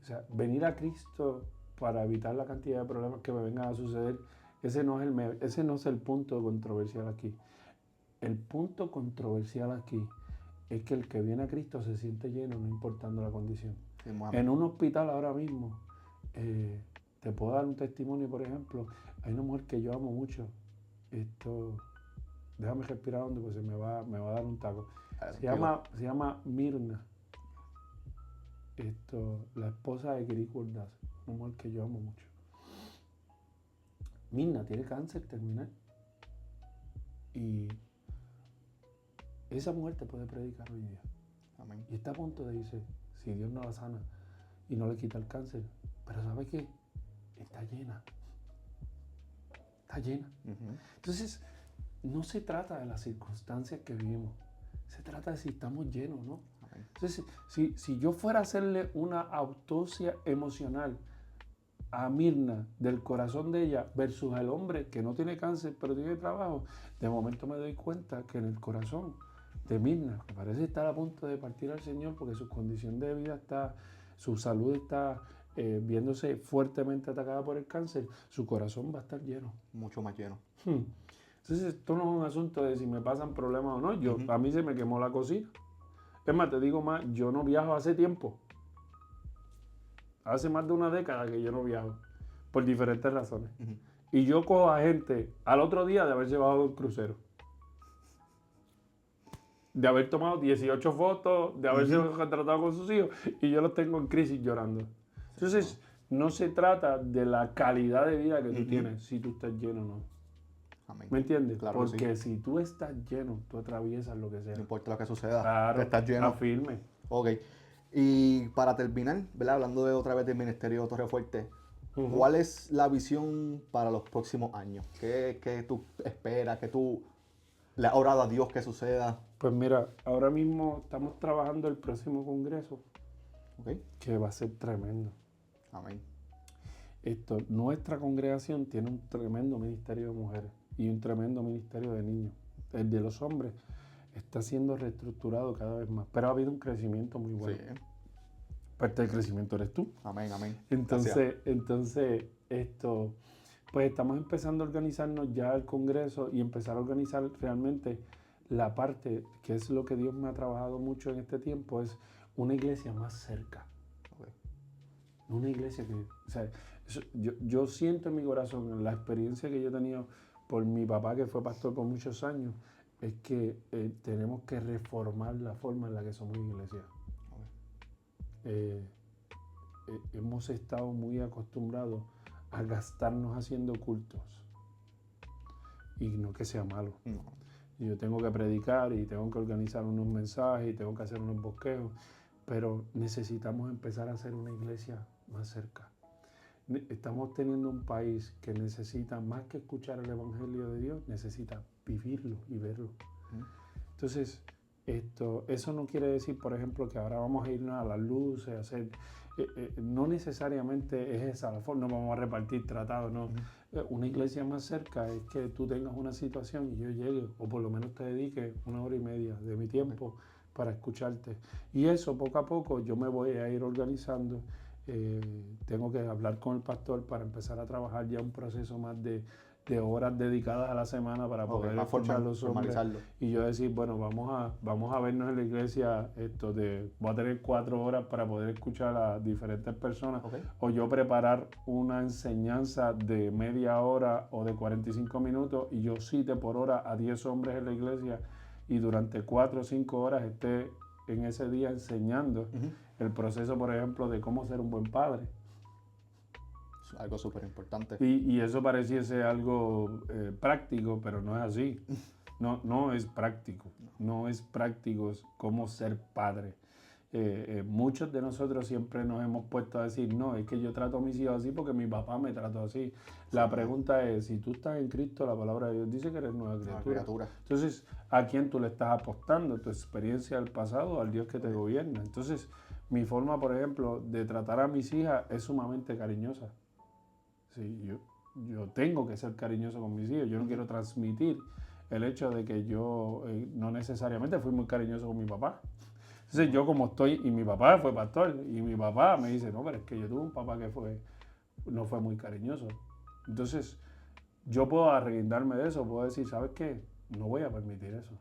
O sea, venir a Cristo para evitar la cantidad de problemas que me vengan a suceder, ese no es el punto controversial aquí. El punto controversial aquí es que el que viene a Cristo se siente lleno, no importando la condición. Sí, en un hospital ahora mismo, te puedo dar un testimonio, por ejemplo, hay una mujer que yo amo mucho. Déjame respirar hondo porque me va a dar un taco. Se llama Mirna. La esposa de Gris Gordaz, una mujer que yo amo mucho. Mirna tiene cáncer terminal. Y esa mujer te puede predicar hoy día. Amén. Y está a punto de irse, si Dios no la sana y no le quita el cáncer. Pero ¿sabe qué? Está llena. Está llena. Entonces, no se trata de las circunstancias que vivimos. Se trata de si estamos llenos, ¿no? Entonces, si yo fuera a hacerle una autopsia emocional a Mirna del corazón de ella versus al hombre que no tiene cáncer pero tiene trabajo, de momento me doy cuenta que en el corazón de Mirna, que parece estar a punto de partir al Señor porque su condición de vida su salud está viéndose fuertemente atacada por el cáncer, su corazón va a estar lleno. Mucho más lleno. Entonces, esto no es un asunto de si me pasan problemas o no. A mí se me quemó la cocina. Es más, te digo más, yo no viajo hace tiempo. Hace más de una década que yo no viajo. Por diferentes razones. Y yo cojo a gente al otro día de haber llevado un crucero. De haber tomado 18 fotos, de haberse tratado con sus hijos. Y yo los tengo en crisis llorando. Entonces, no se trata de la calidad de vida que tú tienes, si tú estás lleno o no. Amén. ¿Me entiendes? Claro. Porque si tú estás lleno, tú atraviesas lo que sea. No importa lo que suceda. Claro, estás lleno. Afirme. Ok. Y para terminar, ¿verdad? Hablando de otra vez del Ministerio Torrefuerte, Ujú. ¿cuál es la visión para los próximos años? ¿Qué tú esperas? ¿Qué tú le has orado a Dios que suceda? Pues mira, ahora mismo estamos trabajando el próximo congreso, ¿Ok? que va a ser tremendo. Amén. Nuestra congregación tiene un tremendo ministerio de mujeres y un tremendo ministerio de niños. El de los hombres está siendo reestructurado cada vez más, pero ha habido un crecimiento muy bueno. Sí. Parte del crecimiento eres tú. Amén, amén. Gracias. Entonces, pues estamos empezando a organizarnos ya el Congreso y empezar a organizar realmente la parte, que es lo que Dios me ha trabajado mucho en este tiempo, es una iglesia más cerca. Ok. Una iglesia que, o sea, yo siento en mi corazón, la experiencia que yo he tenido por mi papá, que fue pastor por muchos años, es que tenemos que reformar la forma en la que somos iglesia. Hemos estado muy acostumbrados a gastarnos haciendo cultos y no que sea malo. No. Yo tengo que predicar y tengo que organizar unos mensajes y tengo que hacer unos bosquejos, pero necesitamos empezar a hacer una iglesia más cerca. Estamos teniendo un país que necesita más que escuchar el Evangelio de Dios, necesita vivirlo y verlo. Entonces, eso no quiere decir, por ejemplo, que ahora vamos a irnos a las luces, a hacer... no necesariamente es esa la forma, no vamos a repartir tratados, no. Una iglesia más cerca es que tú tengas una situación y yo llegue, o por lo menos te dedique 1 hora y media de mi tiempo para escucharte. Y eso, poco a poco, yo me voy a ir organizando. Tengo que hablar con el pastor para empezar a trabajar ya un proceso más de horas dedicadas a la semana para poder escuchar a los hombres y yo decir, bueno, vamos a vernos en la iglesia, voy a tener 4 horas para poder escuchar a diferentes personas, o yo preparar una enseñanza de media hora o de 45 minutos y yo cite por hora a 10 hombres en la iglesia y durante 4 o 5 horas esté en ese día enseñando el proceso, por ejemplo, de cómo ser un buen padre. Algo súper importante. Y eso pareciese algo práctico, pero no es así. No es práctico. No es práctico cómo ser padre. Muchos de nosotros siempre nos hemos puesto a decir, no, es que yo trato a mis hijos así porque mi papá me trató así. La pregunta es, si tú estás en Cristo, la palabra de Dios dice que eres nueva criatura. Entonces, ¿a quién tú le estás apostando? ¿Tu experiencia del pasado o al Dios que te gobierna? Entonces, mi forma, por ejemplo, de tratar a mis hijas es sumamente cariñosa. Sí, yo tengo que ser cariñoso con mis hijos. Yo no quiero transmitir el hecho de que yo no necesariamente fui muy cariñoso con mi papá. Entonces yo como estoy, y mi papá fue pastor, y mi papá me dice, no, pero es que yo tuve un papá que no fue muy cariñoso. Entonces yo puedo arreguindarme de eso, puedo decir, ¿sabes qué? No voy a permitir eso.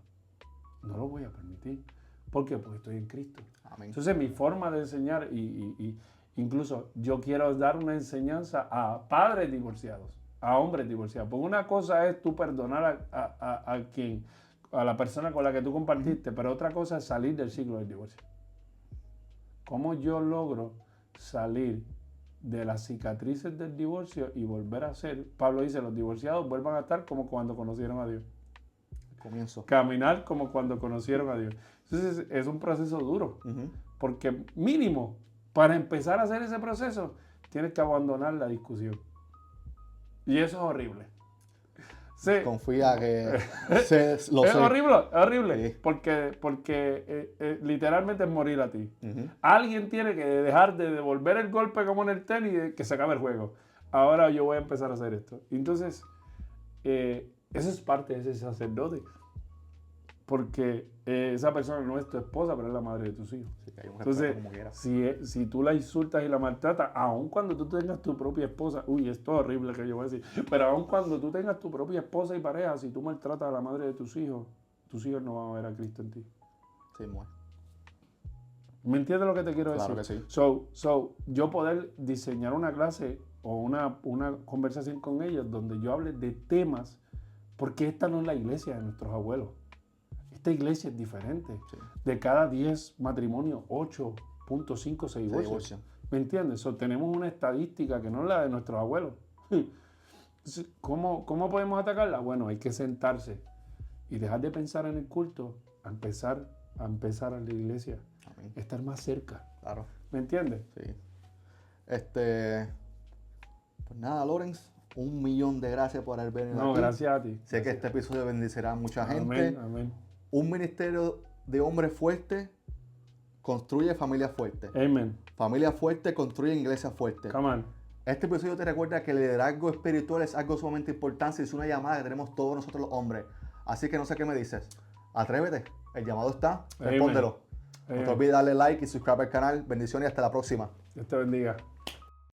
No lo voy a permitir. ¿Por qué? Porque estoy en Cristo. Amén. Entonces mi forma de enseñar incluso yo quiero dar una enseñanza a padres divorciados, a hombres divorciados. Porque una cosa es tú perdonar a la persona con la que tú compartiste, pero otra cosa es salir del ciclo del divorcio. ¿Cómo yo logro salir de las cicatrices del divorcio y volver a ser? Pablo dice, los divorciados vuelvan a estar como cuando conocieron a Dios. Comienzo. Caminar como cuando conocieron a Dios. Entonces es un proceso duro, porque mínimo, para empezar a hacer ese proceso, tienes que abandonar la discusión. Y eso es horrible. Sí. Confía que es horrible, sí. Porque literalmente es morir a ti. Alguien tiene que dejar de devolver el golpe como en el tenis y que se acabe el juego. Ahora yo voy a empezar a hacer esto. Entonces, eso es parte de ese sacerdote. Porque esa persona no es tu esposa, pero es la madre de tus hijos. Sí, entonces, si tú la insultas y la maltratas, aun cuando tú tengas tu propia esposa, esto es horrible que yo voy a decir, pero aun cuando tú tengas tu propia esposa y pareja, si tú maltratas a la madre de tus hijos no van a ver a Cristo en ti. Sí, ¿Me entiendes lo que te quiero decir? Claro que sí. So, yo poder diseñar una clase o una conversación con ellos donde yo hable de temas, porque esta no es la iglesia de nuestros abuelos. Esta iglesia es diferente. Sí. De cada 10 matrimonios, 8.5 se divorcian. ¿Me entiendes? Tenemos una estadística que no es la de nuestros abuelos. ¿Cómo podemos atacarla? Bueno, hay que sentarse y dejar de pensar en el culto, a empezar a la iglesia. Amén. estar más cerca. Claro, ¿Me entiendes? sí. Pues nada, Lawrence, 1.000.000 de gracias por haber venido No, aquí. gracias a ti. Sé que Gracias. este episodio bendecirá a mucha gente. Amén, amén. Un ministerio de hombres fuertes construye familias fuertes. Amen. Familias fuertes construyen iglesias fuertes. Come on. Este episodio te recuerda que el liderazgo espiritual es algo sumamente importante y es una llamada que tenemos todos nosotros los hombres. Así que no sé qué me dices. Atrévete. El llamado está. Respóndelo. No te Amen. olvides darle like y suscribir al canal. Bendiciones y hasta la próxima. Dios te bendiga.